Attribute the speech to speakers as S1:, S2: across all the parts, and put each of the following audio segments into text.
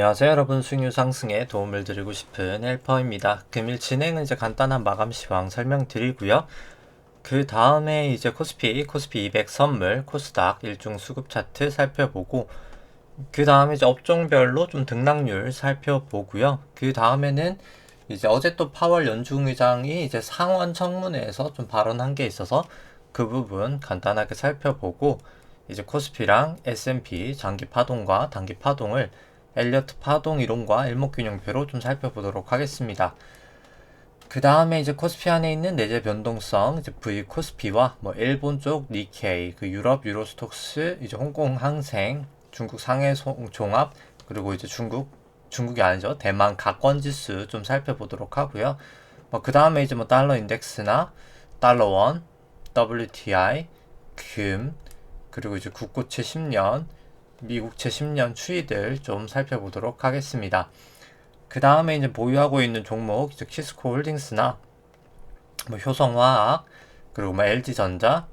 S1: 안녕하세요 여러분, 수익률 상승에 도움을 드리고 싶은 헬퍼입니다. 금일 진행은 이제 간단한 마감 시황 설명드리고요. 그 다음에 이제 코스피 200 선물, 코스닥 일중 수급 차트 살펴보고, 그 다음에 이제 업종별로 좀 등락률 살펴보고요. 그 다음에는 이제 어제 또 파월 연중 의장이 이제 상원 청문회에서 좀 발언한 게 있어서 그 부분 간단하게 살펴보고, 이제 코스피랑 S&P 장기 파동과 단기 파동을 엘리어트 파동 이론과 일목균형표로 좀 살펴보도록 하겠습니다. 그 다음에 이제 코스피 안에 있는 내재 변동성, 이제 V 코스피와 뭐 일본 쪽 니케이, 그 유럽 유로스톡스, 이제 홍콩 항생, 중국 상해 종합, 그리고 이제 중국이 아니죠, 대만 각권지수 좀 살펴보도록 하고요. 뭐 그 다음에 이제 뭐 달러 인덱스나 달러 원, WTI, 금, 그리고 이제 국고채 10년, 미국채 10년 추이들 좀 살펴보도록 하겠습니다. 그 다음에 이제 보유하고 있는 종목, 이제 키스코 홀딩스나 뭐 효성화학, 그리고 뭐 LG전자,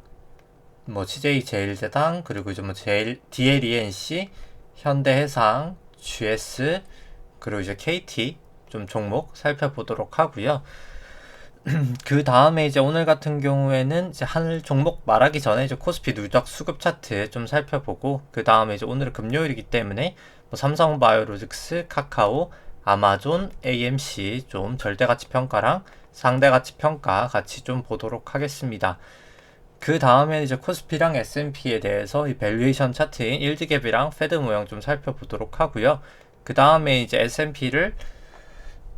S1: 뭐 CJ 제일제당, 그리고 이제 뭐 DLENC, 현대해상, GS, 그리고 이제 KT 좀 종목 살펴보도록 하고요. 그 다음에 이제 오늘 같은 경우에는 이제 한 종목 말하기 전에 이제 코스피 누적 수급 차트 좀 살펴보고, 그 다음에 이제 오늘은 금요일이기 때문에 뭐 삼성바이오로직스, 카카오, 아마존, AMC 좀 절대가치 평가랑 상대가치 평가 같이 좀 보도록 하겠습니다. 그 다음에 이제 코스피랑 S&P에 대해서 이 밸류에이션 차트인 일드갭이랑 패드 모형 좀 살펴보도록 하고요. 그 다음에 이제 S&P를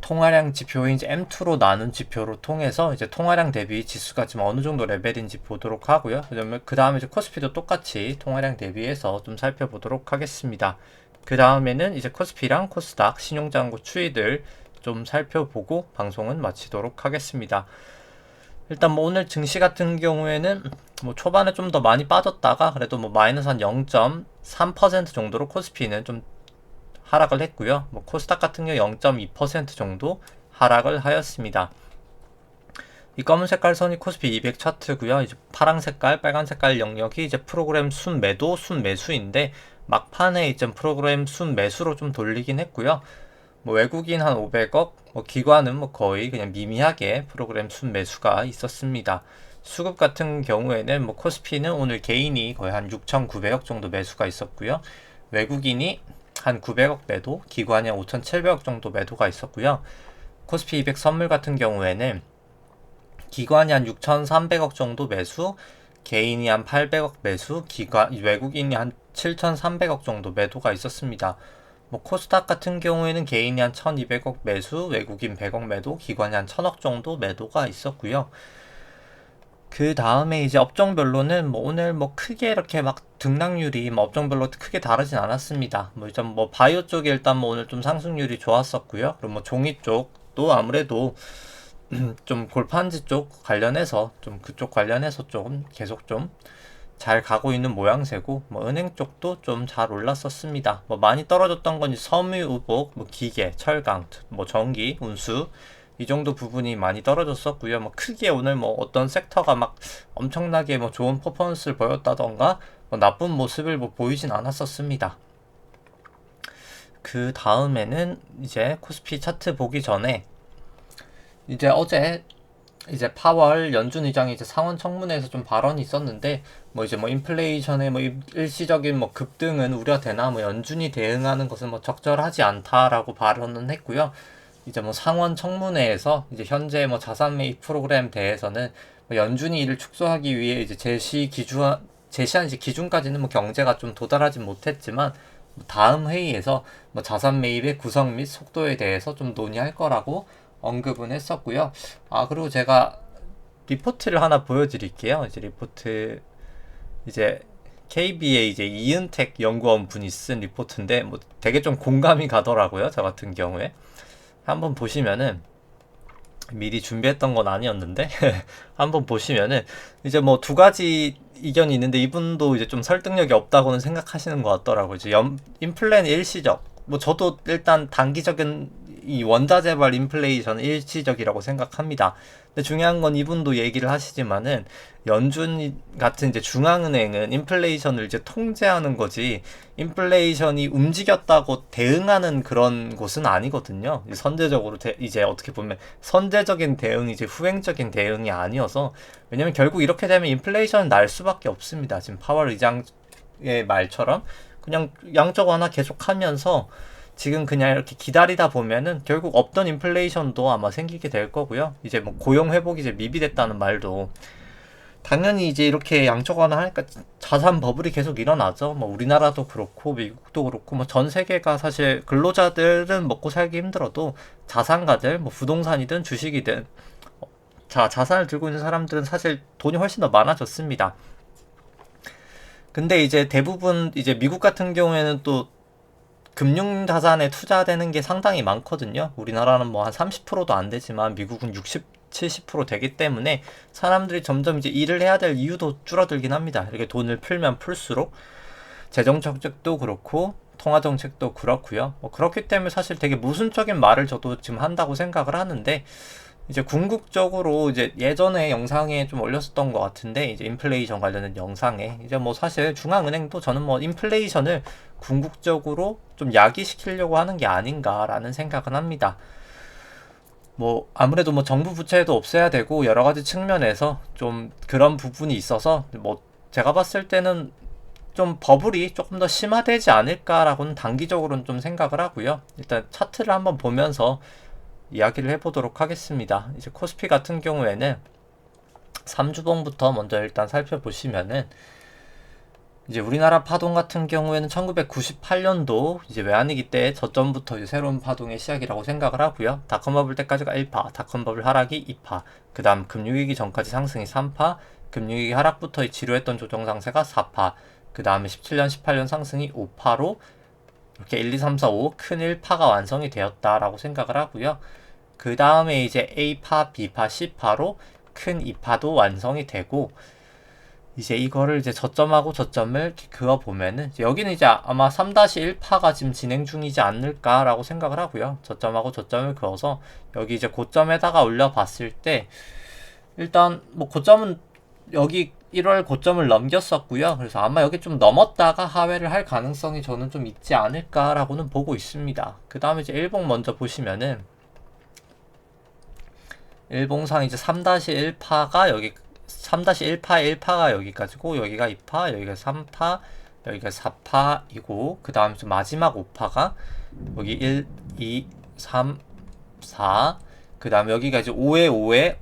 S1: 통화량 지표인 이제 M2로 나눈 지표로 통해서 이제 통화량 대비 지수가 지금 어느 정도 레벨인지 보도록 하고요. 그 다음에 이제 코스피도 똑같이 통화량 대비해서 좀 살펴보도록 하겠습니다. 그 다음에는 이제 코스피랑 코스닥 신용장구 추이들 좀 살펴보고 방송은 마치도록 하겠습니다. 일단 뭐 오늘 증시 같은 경우에는 뭐 초반에 좀 더 많이 빠졌다가 그래도 뭐 마이너스 한 0.3% 정도로 코스피는 좀 하락을 했고요. 뭐 코스닥 같은 경우 0.2% 정도 하락을 하였습니다. 이 검은 색깔 선이 코스피 200 차트고요. 이제 파란 색깔, 빨간 색깔 영역이 이제 프로그램 순매도, 순매수인데 막판에 이제 프로그램 순매수로 좀 돌리긴 했고요. 뭐 외국인 한 500억, 뭐 기관은 뭐 거의 그냥 미미하게 프로그램 순매수가 있었습니다. 수급 같은 경우에는 뭐 코스피는 오늘 개인이 거의 한 6,900억 정도 매수가 있었고요. 외국인이 한 900억 매도, 기관이 한 5,700억 정도 매도가 있었고요. 코스피 200 선물 같은 경우에는 기관이 한 6,300억 정도 매수, 개인이 한 800억 매수, 외국인이 한 7,300억 정도 매도가 있었습니다. 뭐 코스닥 같은 경우에는 개인이 한 1,200억 매수, 외국인 100억 매도, 기관이 한 1,000억 정도 매도가 있었고요. 그 다음에 이제 업종별로는 뭐 오늘 뭐 크게 이렇게 막 등락률이 뭐 업종별로 크게 다르진 않았습니다. 뭐 일단 뭐 바이오 쪽이 일단 뭐 오늘 좀 상승률이 좋았었고요. 그리고 뭐 종이 쪽도 아무래도 좀 골판지 쪽 관련해서 좀 그쪽 관련해서 좀 계속 좀 잘 가고 있는 모양새고, 뭐 은행 쪽도 좀 잘 올랐었습니다. 뭐 많이 떨어졌던 건 섬유의복, 뭐 기계, 철강, 뭐 전기, 운수 이 정도 부분이 많이 떨어졌었고요. 뭐 크게 오늘 뭐 어떤 섹터가 막 엄청나게 뭐 좋은 퍼포먼스를 보였다던가 뭐 나쁜 모습을 뭐 보이진 않았었습니다. 그 다음에는 이제 코스피 차트 보기 전에 이제 어제 이제 파월 연준 의장이 이제 상원 청문회에서 좀 발언이 있었는데, 뭐 이제 뭐 인플레이션의 뭐 일시적인 뭐 급등은 우려되나, 뭐 연준이 대응하는 것은 뭐 적절하지 않다라고 발언은 했고요. 이제 뭐 상원 청문회에서 이제 현재 뭐 자산 매입 프로그램 대해서는 뭐 연준이 이를 축소하기 위해 이제 제시한 이제 기준까지는 뭐 경제가 좀 도달하지 못했지만, 다음 회의에서 뭐 자산 매입의 구성 및 속도에 대해서 좀 논의할 거라고 언급은 했었고요. 그리고 제가 리포트를 하나 보여드릴게요. 이제 리포트, 이제 KB의 이제 이은택 연구원 분이 쓴 리포트인데, 뭐 되게 좀 공감이 가더라고요. 저 같은 경우에. 한번 보시면은, 미리 준비했던 건 아니었는데, 한번 보시면은, 이제 뭐 두 가지 이견이 있는데, 이분도 이제 좀 설득력이 없다고는 생각하시는 것 같더라고요. 이제 인플레는 일시적. 뭐 저도 일단 단기적인 이 원자재발 인플레이션은 일시적이라고 생각합니다. 근데 중요한 건 이분도 얘기를 하시지만은 연준 같은 이제 중앙은행은 인플레이션을 이제 통제하는 거지 인플레이션이 움직였다고 대응하는 그런 곳은 아니거든요. 선제적으로 이제 어떻게 보면 선제적인 대응이 이제 후행적인 대응이 아니어서 왜냐면 결국 이렇게 되면 인플레이션은 날 수밖에 없습니다. 지금 파월 의장의 말처럼 그냥 양적 완화 계속하면서 지금 그냥 이렇게 기다리다 보면은 결국 없던 인플레이션도 아마 생기게 될 거고요. 이제 뭐 고용 회복이 이제 미비됐다는 말도 당연히 이제 이렇게 양적 완화하니까 자산 버블이 계속 일어나죠. 뭐 우리나라도 그렇고 미국도 그렇고 뭐 전 세계가 사실 근로자들은 먹고 살기 힘들어도 자산가들 뭐 부동산이든 주식이든 자산을 들고 있는 사람들은 사실 돈이 훨씬 더 많아졌습니다. 근데 이제 대부분 이제 미국 같은 경우에는 또 금융 자산에 투자되는 게 상당히 많거든요. 우리나라는 뭐 한 30%도 안 되지만 미국은 60, 70% 되기 때문에 사람들이 점점 이제 일을 해야 될 이유도 줄어들긴 합니다. 이렇게 돈을 풀면 풀수록 재정 정책도 그렇고 통화 정책도 그렇고요. 뭐 그렇기 때문에 사실 되게 모순적인 말을 저도 지금 한다고 생각을 하는데 이제 궁극적으로 이제 예전에 영상에 좀 올렸었던 것 같은데 이제 인플레이션 관련된 영상에 이제 뭐 사실 중앙은행도 저는 뭐 인플레이션을 궁극적으로 좀 야기시키려고 하는 게 아닌가라는 생각은 합니다. 뭐 아무래도 뭐 정부 부채도 없애야 되고 여러 가지 측면에서 좀 그런 부분이 있어서 뭐 제가 봤을 때는 좀 버블이 조금 더 심화되지 않을까라고는 단기적으로는 좀 생각을 하고요. 일단 차트를 한번 보면서 이야기를 해보도록 하겠습니다. 이제 코스피 같은 경우에는 3주봉부터 먼저 일단 살펴보시면은 이제 우리나라 파동 같은 경우에는 1998년도 이제 외환위기 때 저점부터 이제 새로운 파동의 시작이라고 생각을 하고요. 닷컴 버블 때까지가 1파, 닷컴 버블 하락이 2파, 그 다음 금융위기 전까지 상승이 3파, 금융위기 하락부터 지루했던 조정 상세가 4파, 그 다음에 17년, 18년 상승이 5파로 이렇게 1, 2, 3, 4, 5 큰 1파가 완성이 되었다라고 생각을 하고요. 그 다음에 이제 A파, B파, C파로 큰 2파도 완성이 되고 이제 이거를 이제 저점하고 저점을 그어 보면은 여기는 이제 아마 3-1파가 지금 진행 중이지 않을까라고 생각을 하고요. 저점하고 저점을 그어서 여기 이제 고점에다가 올려봤을 때 일단 뭐 고점은 여기 1월 고점을 넘겼었고요. 그래서 아마 여기 좀 넘었다가 하회를 할 가능성이 저는 좀 있지 않을까라고는 보고 있습니다. 그 다음에 이제 일봉 먼저 보시면은 일봉상 이제 3-1파가 여기 3-1파의 1파가 여기까지고 여기가 2파, 여기가 3파, 여기가 4파이고 그 다음 마지막 5파가 여기 1, 2, 3, 4 그 다음에 여기가 이제 5에 5에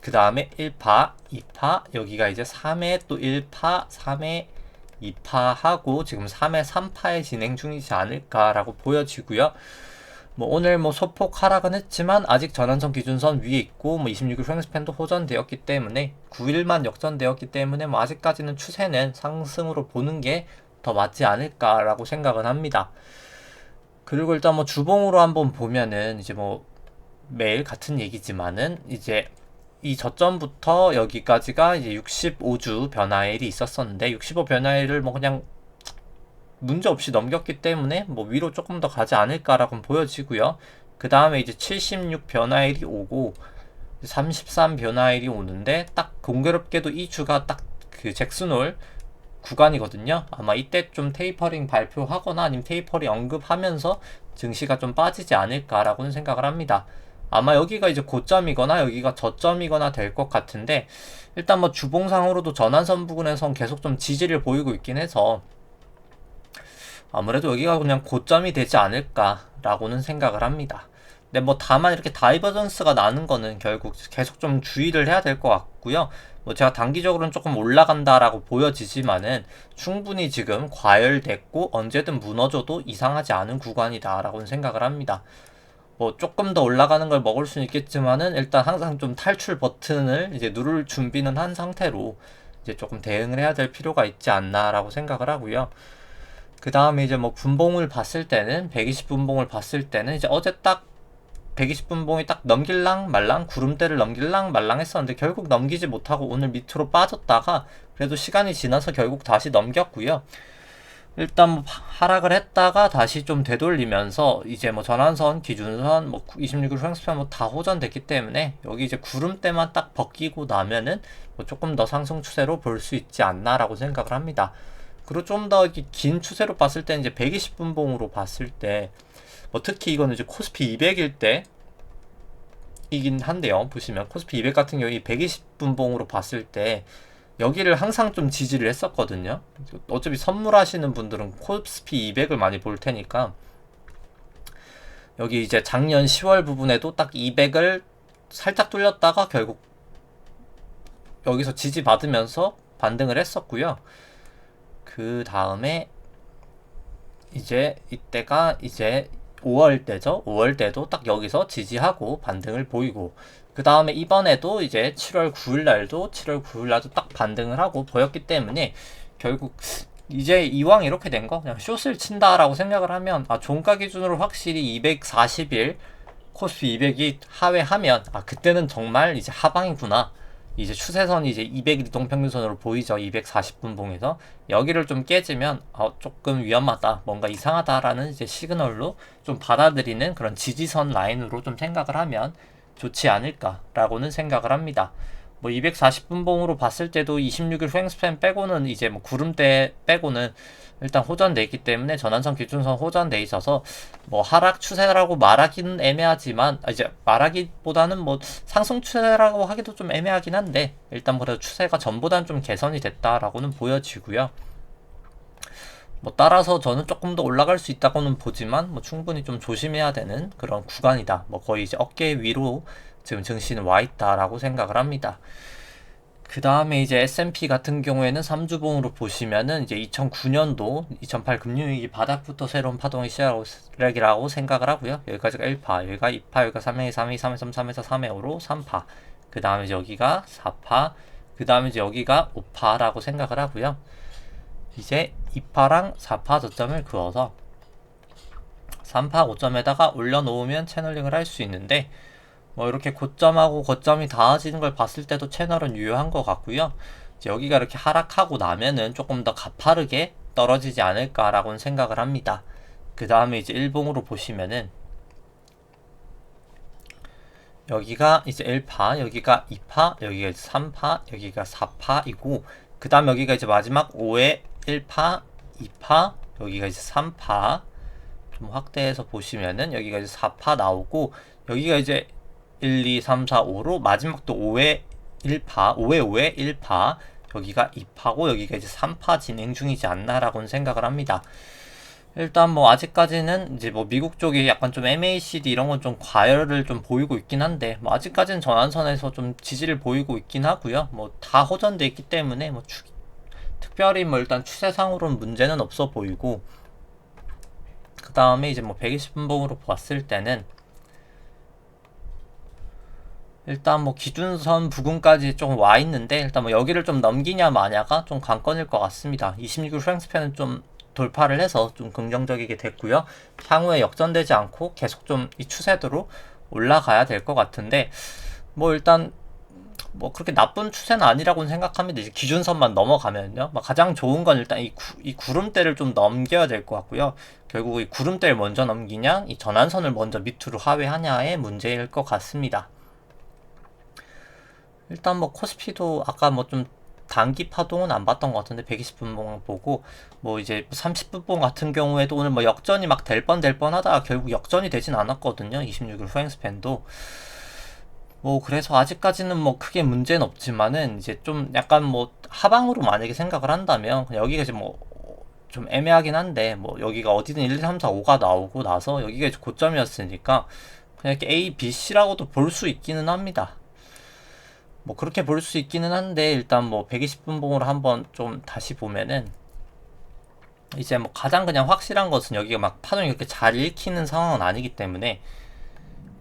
S1: 그 다음에 1파, 2파 여기가 이제 3에 또 1파, 3에 2파 하고 지금 3에 3파에 진행 중이지 않을까라고 보여지고요. 뭐 오늘 뭐 소폭 하락은 했지만 아직 전환선 기준선 위에 있고 뭐 26일 횡스팬도 호전되었기 때문에 9일만 역전되었기 때문에 뭐 아직까지는 추세는 상승으로 보는 게 더 맞지 않을까라고 생각은 합니다. 그리고 일단 뭐 주봉으로 한번 보면은 이제 뭐 매일 같은 얘기지만은 이제 이 저점부터 여기까지가 이제 65주 변화일이 있었었는데 65 변화일을 뭐 그냥 문제 없이 넘겼기 때문에 뭐 위로 조금 더 가지 않을까라고 보여지고요. 그 다음에 이제 76 변화일이 오고 33 변화일이 오는데 딱 공교롭게도 이 주가 딱 그 잭슨홀 구간이거든요. 아마 이때 좀 테이퍼링 발표하거나 아니면 테이퍼링 언급하면서 증시가 좀 빠지지 않을까라고는 생각을 합니다. 아마 여기가 이제 고점이거나 여기가 저점이거나 될 것 같은데 일단 뭐 주봉상으로도 전환선 부근에선 계속 좀 지지를 보이고 있긴 해서 아무래도 여기가 그냥 고점이 되지 않을까라고는 생각을 합니다. 근데 뭐 다만 이렇게 다이버전스가 나는 거는 결국 계속 좀 주의를 해야 될 것 같고요. 뭐 제가 단기적으로는 조금 올라간다라고 보여지지만은 충분히 지금 과열됐고 언제든 무너져도 이상하지 않은 구간이다라고는 생각을 합니다. 뭐 조금 더 올라가는 걸 먹을 수는 있겠지만은 일단 항상 좀 탈출 버튼을 이제 누를 준비는 한 상태로 이제 조금 대응을 해야 될 필요가 있지 않나라고 생각을 하고요. 그 다음에 이제 뭐 분봉을 봤을 때는 120분봉을 봤을 때는 이제 어제 딱 120분봉이 딱 넘길랑 말랑 구름대를 넘길랑 말랑 했었는데 결국 넘기지 못하고 오늘 밑으로 빠졌다가 그래도 시간이 지나서 결국 다시 넘겼고요. 일단 뭐 하락을 했다가 다시 좀 되돌리면서 이제 뭐 전환선, 기준선, 뭐 26일 횡스팬 뭐 다 호전됐기 때문에 여기 이제 구름대만 딱 벗기고 나면은 뭐 조금 더 상승 추세로 볼 수 있지 않나라고 생각을 합니다. 그리고 좀 더 긴 추세로 봤을 때 이제 120분봉으로 봤을 때 뭐 특히 이거는 이제 코스피 200일 때 이긴 한데요. 보시면 코스피 200 같은 경우 이 120분봉으로 봤을 때 여기를 항상 좀 지지를 했었거든요. 어차피 선물하시는 분들은 코스피 200을 많이 볼 테니까 여기 이제 작년 10월 부분에도 딱 200을 살짝 뚫렸다가 결국 여기서 지지받으면서 반등을 했었고요. 그 다음에 이제 이때가 이제 5월 때죠. 5월 때도 딱 여기서 지지하고 반등을 보이고 그 다음에 이번에도 이제 7월 9일 날도 딱 반등을 하고 보였기 때문에 결국 이제 이왕 이렇게 된 거 그냥 숏을 친다라고 생각을 하면 종가 기준으로 확실히 240일 코스피 200이 하회하면 그때는 정말 이제 하방이구나. 이제 추세선이 이제 200일 이동평균선으로 보이죠. 240분봉에서 여기를 좀 깨지면 조금 위험하다, 뭔가 이상하다라는 이제 시그널로 좀 받아들이는 그런 지지선 라인으로 좀 생각을 하면 좋지 않을까라고는 생각을 합니다. 뭐 240분봉으로 봤을 때도 26일 횡스팬 빼고는 이제 뭐 구름대 빼고는 일단 호전돼 있기 때문에 전환선 기준선 호전돼 있어서 뭐 하락 추세라고 말하기는 애매하지만 이제 말하기보다는 뭐 상승 추세라고 하기도 좀 애매하긴 한데 일단 그래도 추세가 전보다는 좀 개선이 됐다라고는 보여지고요. 뭐 따라서 저는 조금 더 올라갈 수 있다고는 보지만 뭐 충분히 좀 조심해야 되는 그런 구간이다. 뭐 거의 이제 어깨 위로 지금 증시는 와 있다라고 생각을 합니다. 그 다음에 이제 S&P 같은 경우에는 3주봉으로 보시면은 이제 2009년도 2008 금융위기 바닥부터 새로운 파동이 시작이라고 생각을 하고요. 여기까지가 1파, 여기가 2파, 여기가 3회, 3회, 3회, 3, 3에서 3회, 5로 3파. 그 다음에 여기가 4파, 그 다음에 이제 여기가 5파라고 생각을 하고요. 이제 2파랑 4파 저점을 그어서 3파 고점에다가 올려놓으면 채널링을 할 수 있는데 뭐 이렇게 고점하고 고점이 닿아지는 걸 봤을 때도 채널은 유효한 것 같고요. 이제 여기가 이렇게 하락하고 나면은 조금 더 가파르게 떨어지지 않을까라고는 생각을 합니다. 그 다음에 이제 일봉으로 보시면은 여기가 이제 1파, 여기가 2파, 여기가 이제 3파, 여기가 4파이고 그 다음 여기가 이제 마지막 5회 1파, 2파, 여기가 이제 3파 좀 확대해서 보시면은 여기가 이제 4파 나오고 여기가 이제 1, 2, 3, 4, 5로 마지막도 5회 1파, 5회 5회 1파 여기가 2파고 여기가 이제 3파 진행 중이지 않나라고는 생각을 합니다. 일단 뭐 아직까지는 이제 뭐 미국 쪽이 약간 좀 MACD 이런 건 좀 과열을 좀 보이고 있긴 한데 뭐 아직까지는 전환선에서 좀 지지를 보이고 있긴 하고요. 뭐 다 호전돼 있기 때문에 뭐 특별히 뭐 일단 추세상으로는 문제는 없어 보이고 그 다음에 이제 뭐 120분봉으로 봤을 때는 일단 뭐 기준선 부근까지 좀 와 있는데 일단 뭐 여기를 좀 넘기냐 마냐가 좀 관건일 것 같습니다. 26일 프랭스팬은 좀 돌파를 해서 좀 긍정적이게 됐고요. 향후에 역전되지 않고 계속 좀 이 추세대로 올라가야 될 것 같은데 뭐 일단 뭐 그렇게 나쁜 추세는 아니라고는 생각합니다. 이제 기준선만 넘어가면요. 가장 좋은 건 일단 이 구름대를 좀 넘겨야 될 것 같고요. 결국 이 구름대를 먼저 넘기냐, 이 전환선을 먼저 밑으로 하회하냐의 문제일 것 같습니다. 일단 뭐 코스피도 아까 뭐 좀 단기 파동은 안 봤던 것 같은데 120분봉 보고 뭐 이제 30분봉 같은 경우에도 오늘 뭐 역전이 막 될 뻔 하다가 결국 역전이 되진 않았거든요. 26일 후행스팬도 뭐 그래서 아직까지는 뭐 크게 문제는 없지만은 이제 좀 약간 뭐 하방으로 만약에 생각을 한다면 여기가 이제 뭐 좀 애매하긴 한데 뭐 여기가 어디든 1, 2, 3, 4, 5가 나오고 나서 여기가 이제 고점이었으니까 그냥 이렇게 A, B, C라고도 볼 수 있기는 합니다. 뭐 그렇게 볼 수 있기는 한데 일단 뭐 120분봉으로 한번 좀 다시 보면은 이제 뭐 가장 그냥 확실한 것은 여기가 막 파동이 이렇게 잘 읽히는 상황은 아니기 때문에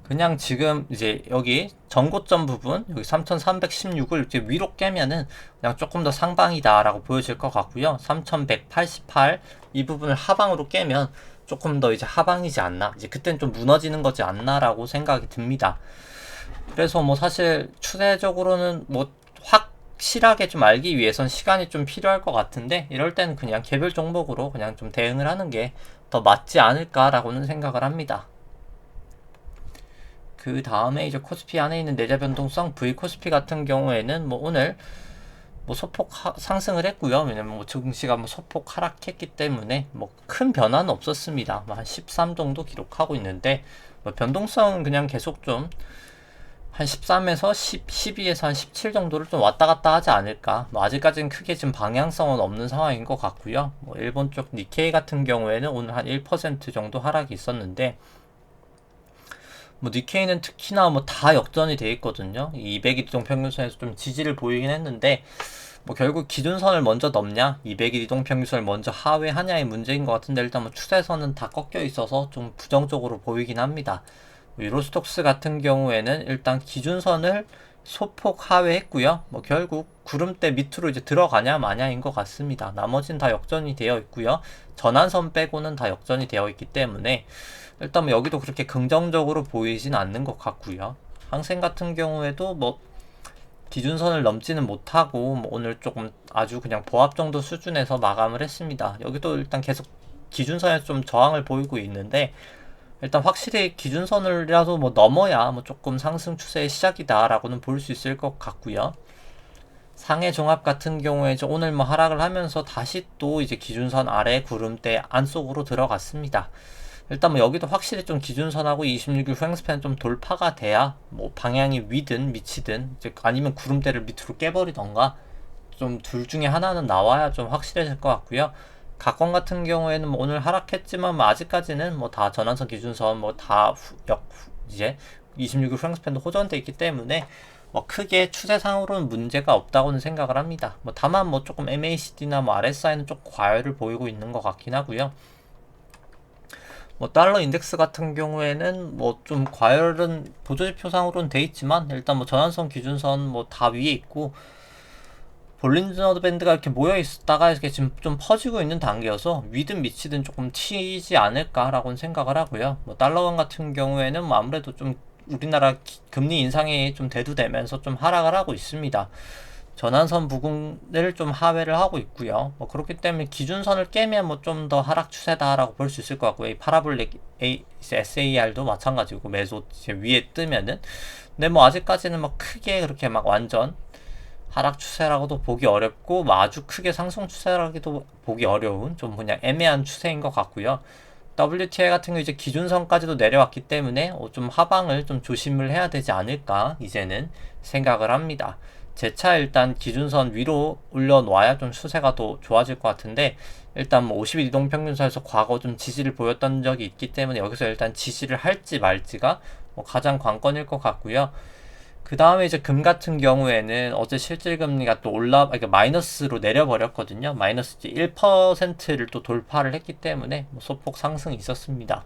S1: 그냥 지금 이제 여기 전고점 부분 여기 3316을 이렇게 위로 깨면은 그냥 조금 더 상방이다 라고 보여질 것 같고요. 3188 이 부분을 하방으로 깨면 조금 더 이제 하방이지 않나, 이제 그땐 좀 무너지는 거지 않나 라고 생각이 듭니다. 그래서 뭐 사실 추세적으로는 뭐 확실하게 좀 알기 위해선 시간이 좀 필요할 것 같은데, 이럴 때는 그냥 개별 종목으로 그냥 좀 대응을 하는 게 더 맞지 않을까라고는 생각을 합니다. 그 다음에 이제 코스피 안에 있는 내재 변동성 V 코스피 같은 경우에는 뭐 오늘 뭐 소폭 상승을 했고요. 왜냐면 뭐 증시가 뭐 소폭 하락했기 때문에 뭐 큰 변화는 없었습니다. 뭐 한 13 정도 기록하고 있는데, 뭐 변동성은 그냥 계속 좀 한 13에서 10, 12에서 한 17 정도를 좀 왔다 갔다 하지 않을까. 뭐 아직까지는 크게 지금 방향성은 없는 상황인 것 같고요. 뭐 일본 쪽 니케이 같은 경우에는 오늘 한 1% 정도 하락이 있었는데, 뭐 니케이는 특히나 뭐 다 역전이 돼 있거든요. 이 200일 이동 평균선에서 좀 지지를 보이긴 했는데, 뭐 결국 기준선을 먼저 넘냐, 200일 이동 평균선을 먼저 하회하냐의 문제인 것 같은데, 일단 뭐 추세선은 다 꺾여 있어서 좀 부정적으로 보이긴 합니다. 유로스톡스 같은 경우에는 일단 기준선을 소폭 하회했고요. 뭐 결국 구름대 밑으로 이제 들어가냐 마냐인 것 같습니다. 나머지는 다 역전이 되어 있고요. 전환선 빼고는 다 역전이 되어 있기 때문에 일단 뭐 여기도 그렇게 긍정적으로 보이진 않는 것 같고요. 항생 같은 경우에도 뭐 기준선을 넘지는 못하고 뭐 오늘 조금 아주 그냥 보합 정도 수준에서 마감을 했습니다. 여기도 일단 계속 기준선에 좀 저항을 보이고 있는데, 일단 확실히 기준선을라도 뭐 넘어야 뭐 조금 상승 추세의 시작이다라고는 볼 수 있을 것 같고요. 상해 종합 같은 경우에 오늘 뭐 하락을 하면서 다시 또 이제 기준선 아래 구름대 안쪽으로 들어갔습니다. 일단 뭐 여기도 확실히 좀 기준선하고 26일 후행스팬 좀 돌파가 돼야 뭐 방향이 위든 밑이든 이제 아니면 구름대를 밑으로 깨버리던가 좀 둘 중에 하나는 나와야 좀 확실해질 것 같고요. 각권 같은 경우에는 뭐 오늘 하락했지만 뭐 아직까지는 뭐 다 전환선 기준선 뭐 다 이제 26일 프랑스팬도 호전돼 있기 때문에 뭐 크게 추세상으로는 문제가 없다고는 생각을 합니다. 뭐 다만 뭐 조금 MACD나 뭐 RSI는 좀 과열을 보이고 있는 것 같긴 하고요. 뭐 달러 인덱스 같은 경우에는 뭐 좀 과열은 보조지표상으로는 돼 있지만, 일단 뭐 전환선 기준선 뭐 다 위에 있고 볼린저 밴드가 이렇게 모여 있다가 이렇게 지금 좀 퍼지고 있는 단계여서 위든 밑이든 조금 튀지 않을까라고는 생각을 하고요. 뭐 달러원 같은 경우에는 뭐 아무래도 좀 우리나라 금리 인상이 좀 대두되면서 좀 하락을 하고 있습니다. 전환선 부근을 좀 하회를 하고 있고요. 뭐 그렇기 때문에 기준선을 깨면 뭐 좀 더 하락 추세다라고 볼 수 있을 것 같고요. 이 파라볼릭 SAR도 마찬가지고 매수 위에 뜨면은, 근데 뭐 아직까지는 뭐 크게 그렇게 막 완전 하락 추세라고도 보기 어렵고 뭐 아주 크게 상승 추세라고도 보기 어려운 좀 그냥 애매한 추세인 것 같고요. WTI 같은 경우 이제 기준선까지도 내려왔기 때문에 좀 하방을 좀 조심을 해야 되지 않을까 이제는 생각을 합니다. 재차 일단 기준선 위로 올려놔야 좀 추세가 더 좋아질 것 같은데, 일단 뭐 50일 이동평균선에서 과거 좀 지지를 보였던 적이 있기 때문에 여기서 일단 지지를 할지 말지가 뭐 가장 관건일 것 같고요. 그 다음에 이제 금 같은 경우에는 어제 실질금리가 또 그러니까 마이너스로 내려버렸거든요. 마이너스 1%를 또 돌파를 했기 때문에 뭐 소폭 상승이 있었습니다.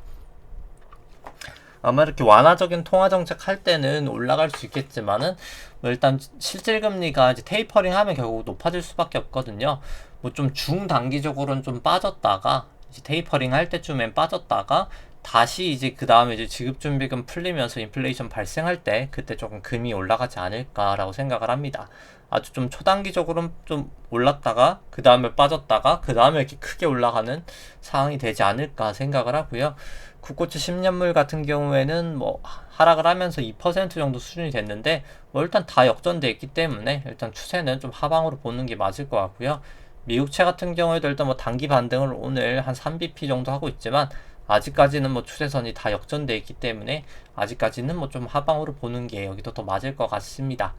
S1: 아마 이렇게 완화적인 통화정책 할 때는 올라갈 수 있겠지만은 뭐 일단 실질금리가 이제 테이퍼링 하면 결국 높아질 수밖에 없거든요. 뭐 좀 중단기적으로는 좀 빠졌다가 이제 테이퍼링 할 때쯤엔 빠졌다가 다시 이제 그 다음에 이제 지급준비금 풀리면서 인플레이션 발생할 때 그때 조금 금이 올라가지 않을까라고 생각을 합니다. 아주 좀 초단기적으로는 좀 올랐다가 그 다음에 빠졌다가 그 다음에 이렇게 크게 올라가는 상황이 되지 않을까 생각을 하고요. 국고채 10년물 같은 경우에는 뭐 하락을 하면서 2% 정도 수준이 됐는데 뭐 일단 다 역전돼 있기 때문에 일단 추세는 좀 하방으로 보는 게 맞을 것 같고요. 미국채 같은 경우에도 일단 뭐 단기 반등을 오늘 한 3bp 정도 하고 있지만 아직까지는 뭐 추세선이 다 역전돼 있기 때문에 아직까지는 뭐 좀 하방으로 보는 게 여기도 더 맞을 것 같습니다.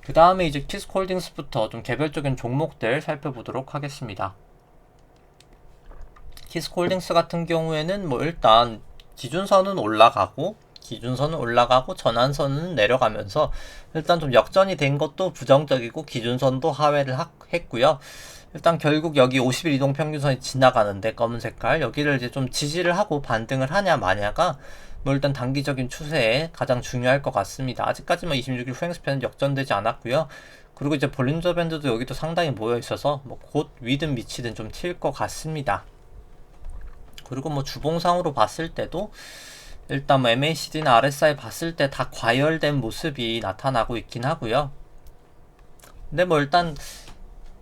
S1: 그 다음에 이제 키스콜딩스부터 좀 개별적인 종목들 살펴보도록 하겠습니다. 키스콜딩스 같은 경우에는 뭐 일단 기준선은 올라가고 전환선은 내려가면서 일단 좀 역전이 된 것도 부정적이고 기준선도 하회를 했고요. 일단 결국 여기 50일 이동평균선이 지나가는데 검은 색깔 여기를 이제 좀 지지를 하고 반등을 하냐 마냐가 뭐 일단 단기적인 추세에 가장 중요할 것 같습니다. 아직까지만 26일 후행스팬은 역전되지 않았고요. 그리고 이제 볼린저 밴드도 여기도 상당히 모여 있어서 뭐 곧 위든 밑이든 좀 튈 것 같습니다. 그리고 뭐 주봉상으로 봤을 때도 일단 뭐 MACD나 RSI 봤을 때 다 과열된 모습이 나타나고 있긴 하고요. 근데 뭐 일단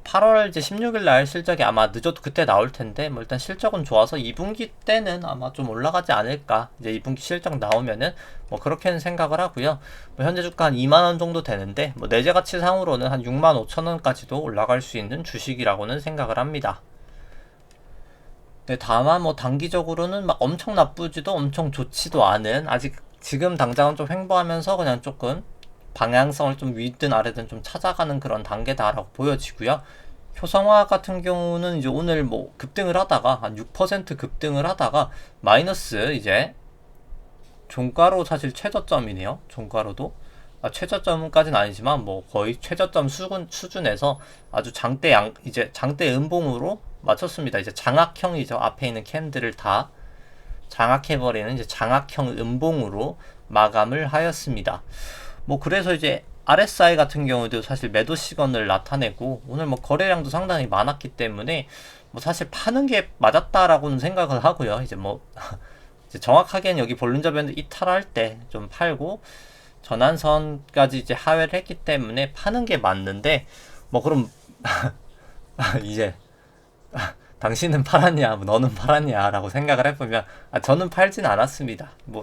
S1: 8월 이제 16일 날 실적이 아마 늦어도 그때 나올 텐데 뭐 일단 실적은 좋아서 2분기 때는 아마 좀 올라가지 않을까. 이제 2분기 실적 나오면은 뭐 그렇게는 생각을 하고요. 뭐 현재 주가 한 2만 원 정도 되는데 뭐 내재 가치 상으로는 한 6만 5천 원까지도 올라갈 수 있는 주식이라고는 생각을 합니다. 네, 다만 뭐 단기적으로는 막 엄청 나쁘지도 엄청 좋지도 않은, 아직 지금 당장은 좀 횡보하면서 그냥 조금 방향성을 좀 위든 아래든 좀 찾아가는 그런 단계다라고 보여지고요. 효성화 같은 경우는 이제 오늘 뭐 급등을 하다가 한 6% 급등을 하다가 마이너스, 이제 종가로 사실 최저점이네요. 종가로도 최저점까지는 아니지만 뭐 거의 최저점 수준에서 아주 이제 장대 음봉으로 맞췄습니다. 이제 장악형이죠. 앞에 있는 캔들을 다 장악해버리는 이제 장악형 음봉으로 마감을 하였습니다. 뭐 그래서 이제 RSI 같은 경우도 사실 매도 시건을 나타내고 오늘 뭐 거래량도 상당히 많았기 때문에 뭐 사실 파는 게 맞았다라고는 생각을 하고요. 이제 뭐 이제 정확하게는 여기 볼린저 밴드 이탈할 때 좀 팔고 전환선까지 이제 하회를 했기 때문에 파는 게 맞는데, 뭐 그럼 이제 당신은 팔았냐, 뭐 너는 팔았냐 라고 생각을 해보면 저는 팔진 않았습니다. 뭐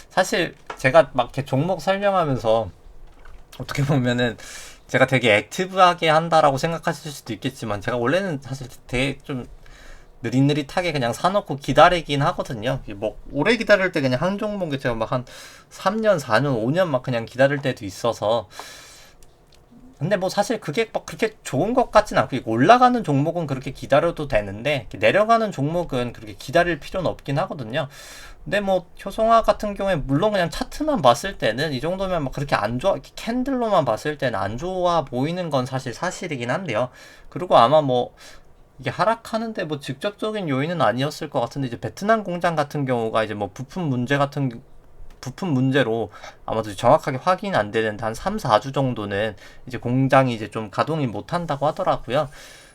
S1: 사실 제가 막 이렇게 종목 설명하면서 어떻게 보면은 제가 되게 액티브하게 한다라고 생각하실 수도 있겠지만, 제가 원래는 사실 되게 좀 느릿느릿하게 그냥 사놓고 기다리긴 하거든요. 뭐 오래 기다릴 때 그냥 한 종목에 제가 막 한 3년, 4년, 5년 막 그냥 기다릴 때도 있어서. 근데 뭐 사실 그게 막 그렇게 좋은 것 같진 않고, 올라가는 종목은 그렇게 기다려도 되는데 내려가는 종목은 그렇게 기다릴 필요는 없긴 하거든요. 근데 뭐 효성화 같은 경우에 물론 그냥 차트만 봤을 때는 이 정도면 막 그렇게 안 좋아, 캔들로만 봤을 때는 안 좋아 보이는 건 사실이긴 한데요. 그리고 아마 뭐 이게 하락하는데 뭐 직접적인 요인은 아니었을 것 같은데, 이제 베트남 공장 같은 경우가 이제 뭐 부품 문제로 아마도 정확하게 확인 안 되는데 한 3, 4주 정도는 이제 공장이 이제 좀 가동이 못 한다고 하더라고요.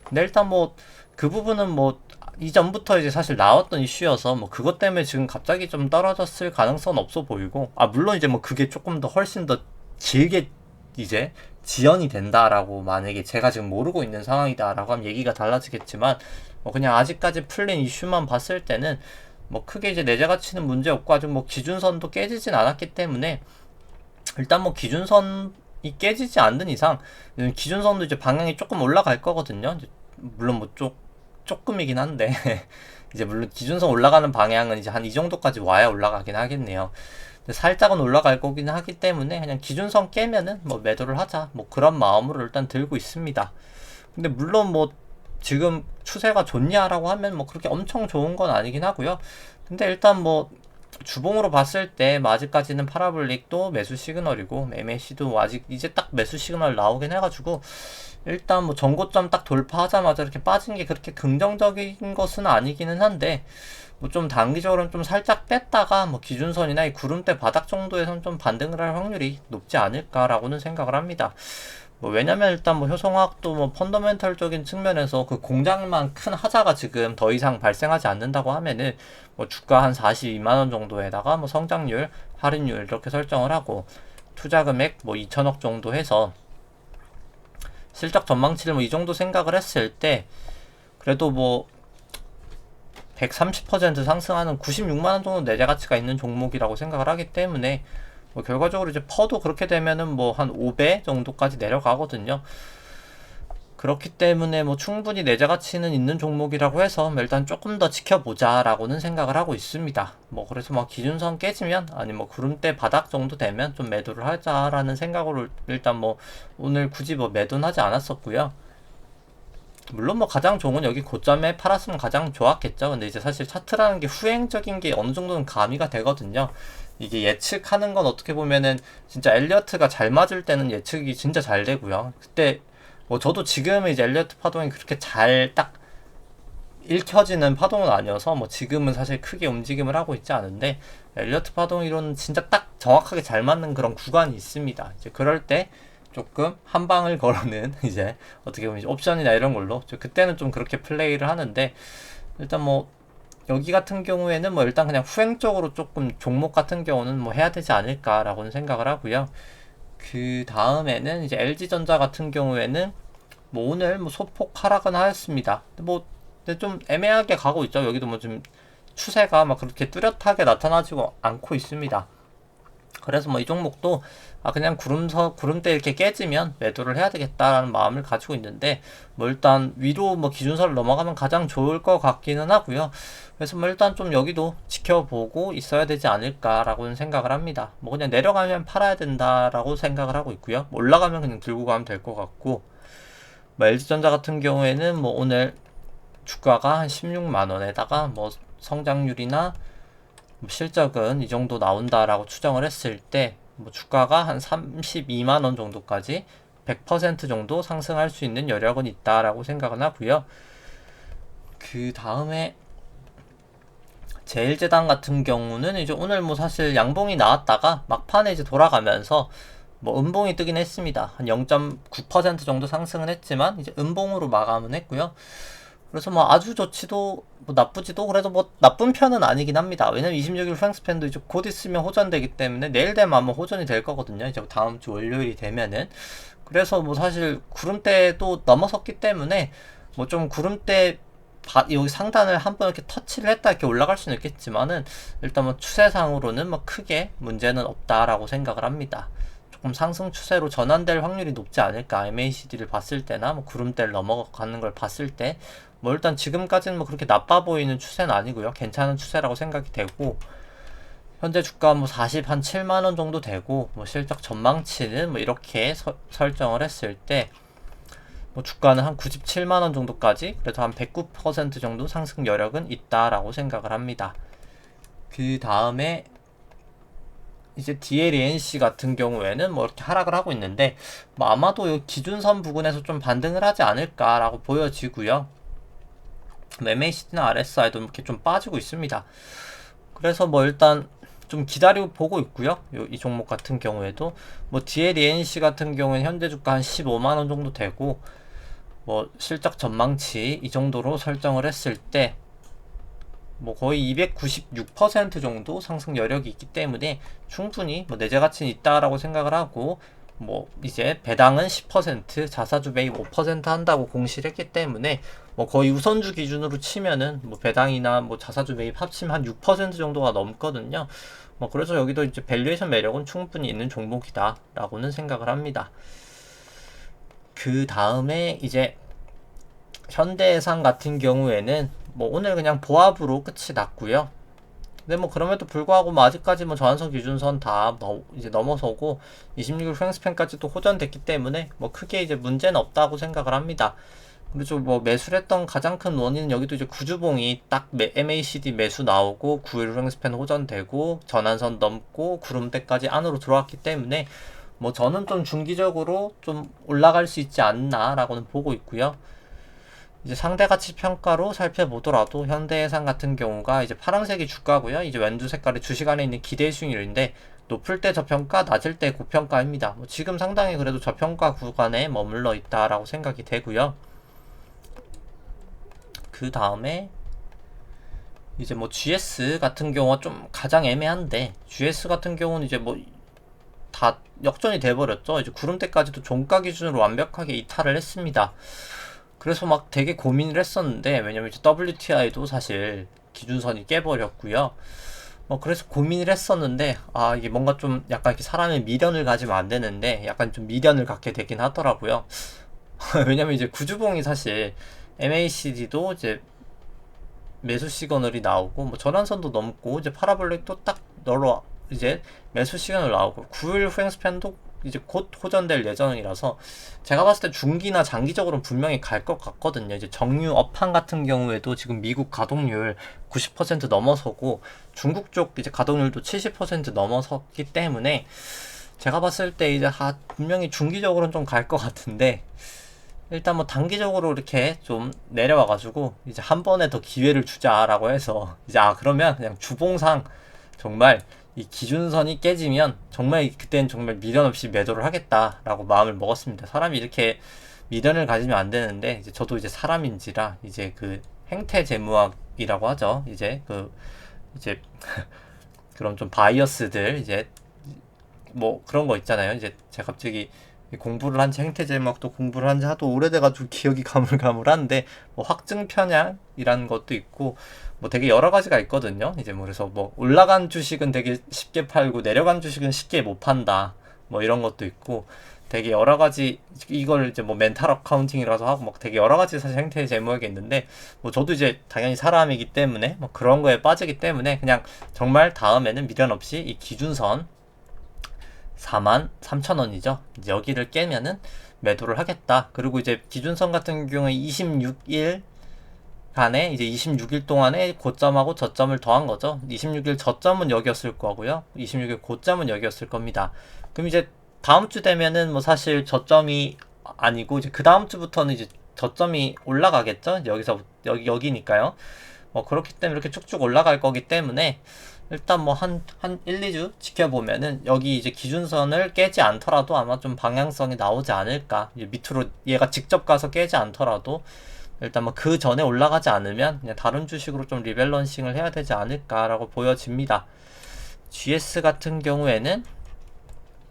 S1: 근데 일단 뭐 그 부분은 뭐 이전부터 이제 사실 나왔던 이슈여서 뭐 그것 때문에 지금 갑자기 좀 떨어졌을 가능성은 없어 보이고, 물론 이제 뭐 그게 조금 더 훨씬 더 길게 이제 지연이 된다라고, 만약에 제가 지금 모르고 있는 상황이다라고 하면 얘기가 달라지겠지만, 뭐 그냥 아직까지 풀린 이슈만 봤을 때는 뭐 크게 이제 내재 가치는 문제 없고 아직 뭐 기준선도 깨지진 않았기 때문에, 일단 뭐 기준선이 깨지지 않는 이상 기준선도 이제 방향이 조금 올라갈 거거든요. 물론 뭐 조금이긴 한데 이제 물론 기준선 올라가는 방향은 이제 한 이 정도까지 와야 올라가긴 하겠네요. 살짝은 올라갈 거긴 하기 때문에 그냥 기준선 깨면은 뭐 매도를 하자, 뭐 그런 마음으로 일단 들고 있습니다. 근데 물론 뭐 지금 추세가 좋냐라고 하면 뭐 그렇게 엄청 좋은 건 아니긴 하고요. 근데 일단 뭐 주봉으로 봤을 때 아직까지는 파라볼릭도 매수 시그널이고 MAC도 아직 이제 딱 매수 시그널 나오긴 해가지고, 일단 뭐 전고점 딱 돌파하자마자 이렇게 빠진 게 그렇게 긍정적인 것은 아니기는 한데, 뭐 좀 단기적으로는 좀 살짝 뺐다가 뭐 기준선이나 이 구름대 바닥 정도에선 좀 반등을 할 확률이 높지 않을까라고는 생각을 합니다. 뭐 왜냐면 일단 뭐 효성화학도 뭐 펀더멘털적인 측면에서 그 공장만 큰 하자가 지금 더 이상 발생하지 않는다고 하면은 뭐 주가 한 42만 원 정도에다가 뭐 성장률, 할인율 이렇게 설정을 하고 투자 금액 뭐 2천억 정도 해서 실적 전망치를 뭐 이 정도 생각을 했을 때 그래도 뭐 130% 상승하는 96만 원 정도 내재 가치가 있는 종목이라고 생각을 하기 때문에, 뭐 결과적으로 이제 퍼도 그렇게 되면은 뭐 한 5배 정도까지 내려가거든요. 그렇기 때문에 뭐 충분히 내재 가치는 있는 종목이라고 해서 일단 조금 더 지켜보자라고는 생각을 하고 있습니다. 뭐 그래서 뭐 기준선 깨지면, 아니 뭐 구름대 바닥 정도 되면 좀 매도를 하자라는 생각으로 일단 뭐 오늘 굳이 뭐 매도는 하지 않았었고요. 물론 뭐 가장 좋은 건 여기 고점에 팔았으면 가장 좋았겠죠. 근데 이제 사실 차트라는 게 후행적인 게 어느 정도는 가미가 되거든요. 이게 예측하는 건 어떻게 보면은 진짜 엘리어트가 잘 맞을 때는 예측이 진짜 잘 되고요. 그때 뭐 저도 지금은 이제 엘리어트 파동이 그렇게 잘 딱 읽혀지는 파동은 아니어서 뭐 지금은 사실 크게 움직임을 하고 있지 않은데, 엘리어트 파동 이론은 진짜 딱 정확하게 잘 맞는 그런 구간이 있습니다. 이제 그럴 때 조금 한 방을 거르는 이제 어떻게 보면 옵션이나 이런 걸로 그때는 좀 그렇게 플레이를 하는데, 일단 뭐 여기 같은 경우에는 뭐 일단 그냥 후행적으로 조금 종목 같은 경우는 뭐 해야 되지 않을까라고는 생각을 하고요. 그 다음에는 이제 LG전자 같은 경우에는 뭐 오늘 뭐 소폭 하락은 하였습니다. 근데 좀 애매하게 가고 있죠. 여기도 뭐 좀 추세가 막 그렇게 뚜렷하게 나타나지고 않고 있습니다. 그래서 뭐 이 종목도 그냥 구름대 이렇게 깨지면 매도를 해야 되겠다라는 마음을 가지고 있는데, 뭐 일단 위로 뭐 기준선을 넘어가면 가장 좋을 것 같기는 하고요. 그래서 뭐 일단 좀 여기도 지켜보고 있어야 되지 않을까라고는 생각을 합니다. 뭐 그냥 내려가면 팔아야 된다라고 생각을 하고 있고요. 뭐 올라가면 그냥 들고 가면 될 것 같고, 뭐 LG전자 같은 경우에는 뭐 오늘 주가가 한 16만 원에다가 뭐 성장률이나 실적은 이 정도 나온다라고 추정을 했을 때 뭐 주가가 한 32만 원 정도까지 100% 정도 상승할 수 있는 여력은 있다라고 생각은 하고요. 그 다음에 제일제당 같은 경우는 이제 오늘 뭐 사실 양봉이 나왔다가 막판에 이제 돌아가면서 뭐 음봉이 뜨긴 했습니다. 한 0.9% 정도 상승은 했지만 이제 음봉으로 마감은 했고요. 그래서 뭐 아주 좋지도 뭐 나쁘지도, 그래도 뭐 나쁜 편은 아니긴 합니다. 왜냐면 26일 프랭스팬도 이제 곧 있으면 호전되기 때문에 내일 되면 아마 호전이 될 거거든요. 이제 다음 주 월요일이 되면은. 그래서 뭐 사실 구름대도 넘어섰기 때문에 뭐 좀 구름대 여기 상단을 한번 이렇게 터치를 했다 이렇게 올라갈 수는 있겠지만은 일단 뭐 추세상으로는 뭐 크게 문제는 없다라고 생각을 합니다. 조금 상승 추세로 전환될 확률이 높지 않을까, MACD를 봤을 때나 뭐 구름대를 넘어가는 걸 봤을 때. 뭐 일단 지금까지는 뭐 그렇게 나빠 보이는 추세는 아니고요. 괜찮은 추세라고 생각이 되고, 현재 주가 뭐 47만원 정도 되고, 뭐 실적 전망치는 뭐 이렇게 설정을 했을 때 뭐 주가는 한 97만원 정도까지, 그래도 한 109% 정도 상승 여력은 있다라고 생각을 합니다. 그 다음에 이제 DLENC 같은 경우에는 뭐 이렇게 하락을 하고 있는데, 뭐 아마도 이 기준선 부근에서 좀 반등을 하지 않을까라고 보여지고요. MACD나 RSI도 이렇게 좀 빠지고 있습니다. 그래서 뭐 일단 좀 기다리고 보고 있고요. 이 종목 같은 경우에도 뭐 DLENC 같은 경우에는 현재 주가 한 15만원 정도 되고, 뭐 실적 전망치 이 정도로 설정을 했을 때 뭐 거의 296% 정도 상승 여력이 있기 때문에 충분히 뭐 내재 가치는 있다라고 생각을 하고, 뭐 이제 배당은 10%, 자사주 매입 5% 한다고 공시를 했기 때문에 뭐 거의 우선주 기준으로 치면은 뭐 배당이나 뭐 자사주 매입 합치면 한 6% 정도가 넘거든요. 뭐 그래서 여기도 이제 밸류에이션 매력은 충분히 있는 종목이다라고는 생각을 합니다. 그 다음에 이제 현대해상 같은 경우에는 뭐 오늘 그냥 보합으로 끝이 났고요. 근데 뭐 그럼에도 불구하고 뭐 아직까지 뭐 저한선 기준선 다 이제 넘어서고 26일 프랭스팬까지도 호전됐기 때문에 뭐 크게 이제 문제는 없다고 생각을 합니다. 그리고 뭐 매수를 했던 가장 큰 원인은 여기도 이제 구주봉이 딱 MACD 매수 나오고 9일 프랭스팬 호전되고 전환선 넘고 구름대까지 안으로 들어왔기 때문에 뭐 저는 좀 중기적으로 좀 올라갈 수 있지 않나라고는 보고 있고요. 이제 상대가치 평가로 살펴보더라도 현대해상 같은 경우가 이제 파란색이 주가고요. 이제 왼쪽 색깔이 주식 안에 있는 기대 수익률인데, 높을 때 저평가, 낮을 때 고평가입니다. 뭐 지금 상당히 그래도 저평가 구간에 머물러 있다라고 생각이 되고요. 그 다음에 이제 뭐 GS 같은 경우가 좀 가장 애매한데, GS 같은 경우는 이제 뭐 다 역전이 돼버렸죠. 이제 구름대까지도 종가 기준으로 완벽하게 이탈을 했습니다. 그래서 막 되게 고민을 했었는데, 왜냐면 이제 WTI도 사실 기준선이 깨버렸고요. 뭐 그래서 고민을 했었는데, 이게 뭔가 좀 약간 이렇게 사람의 미련을 가지면 안 되는데 약간 좀 미련을 갖게 되긴 하더라고요. 왜냐면 이제 구주봉이 사실 MACD도 이제 매수 시그널이 나오고 뭐 전환선도 넘고 이제 파라볼릭도 딱 널어 이제 매수 시그널 나오고 9일 후행스팬도 이제 곧 호전될 예정이라서 제가 봤을 때 중기나 장기적으로는 분명히 갈 것 같거든요. 이제 정유 업황 같은 경우에도 지금 미국 가동률 90% 넘어서고 중국 쪽 이제 가동률도 70% 넘어섰기 때문에 제가 봤을 때 이제 분명히 중기적으로는 좀 갈 것 같은데, 일단 뭐 단기적으로 이렇게 좀 내려와가지고 이제 한 번에 더 기회를 주자라고 해서 이제 그러면 그냥 주봉상 정말 이 기준선이 깨지면 정말 그때는 정말 미련 없이 매도를 하겠다라고 마음을 먹었습니다. 사람이 이렇게 미련을 가지면 안 되는데, 이제 저도 이제 사람인지라 이제 그 행태재무학이라고 하죠. 이제 이제 그런 좀 바이어스들 이제 뭐 그런 거 있잖아요. 이제 제가 갑자기 공부를 한지 행태 제목도 공부를 한지 하도 오래돼가지고 기억이 가물가물한데 뭐 확증 편향이라는 것도 있고 뭐 되게 여러 가지가 있거든요. 이제 뭐 그래서 뭐 올라간 주식은 되게 쉽게 팔고 내려간 주식은 쉽게 못 판다. 뭐 이런 것도 있고 되게 여러 가지 이걸 이제 뭐 멘탈 어카운팅이라서 하고 막 되게 여러 가지 사실 행태의 제목이 있는데 뭐 저도 이제 당연히 사람이기 때문에 뭐 그런 거에 빠지기 때문에 그냥 정말 다음에는 미련 없이 이 기준선 43,000원이죠. 여기를 깨면은 매도를 하겠다. 그리고 이제 기준선 같은 경우에 26일 간에 이제 26일 동안에 고점하고 저점을 더한 거죠. 26일 저점은 여기였을 거고요. 26일 고점은 여기였을 겁니다. 그럼 이제 다음 주 되면은 뭐 사실 저점이 아니고 이제 그 다음 주부터는 이제 저점이 올라가겠죠. 여기서 여기니까요. 뭐 그렇기 때문에 이렇게 쭉쭉 올라갈 거기 때문에 일단 뭐 한 1, 2주 지켜보면은 여기 이제 기준선을 깨지 않더라도 아마 좀 방향성이 나오지 않을까. 이제 밑으로 얘가 직접 가서 깨지 않더라도 일단 뭐 그 전에 올라가지 않으면 그냥 다른 주식으로 좀 리밸런싱을 해야 되지 않을까라고 보여집니다. GS 같은 경우에는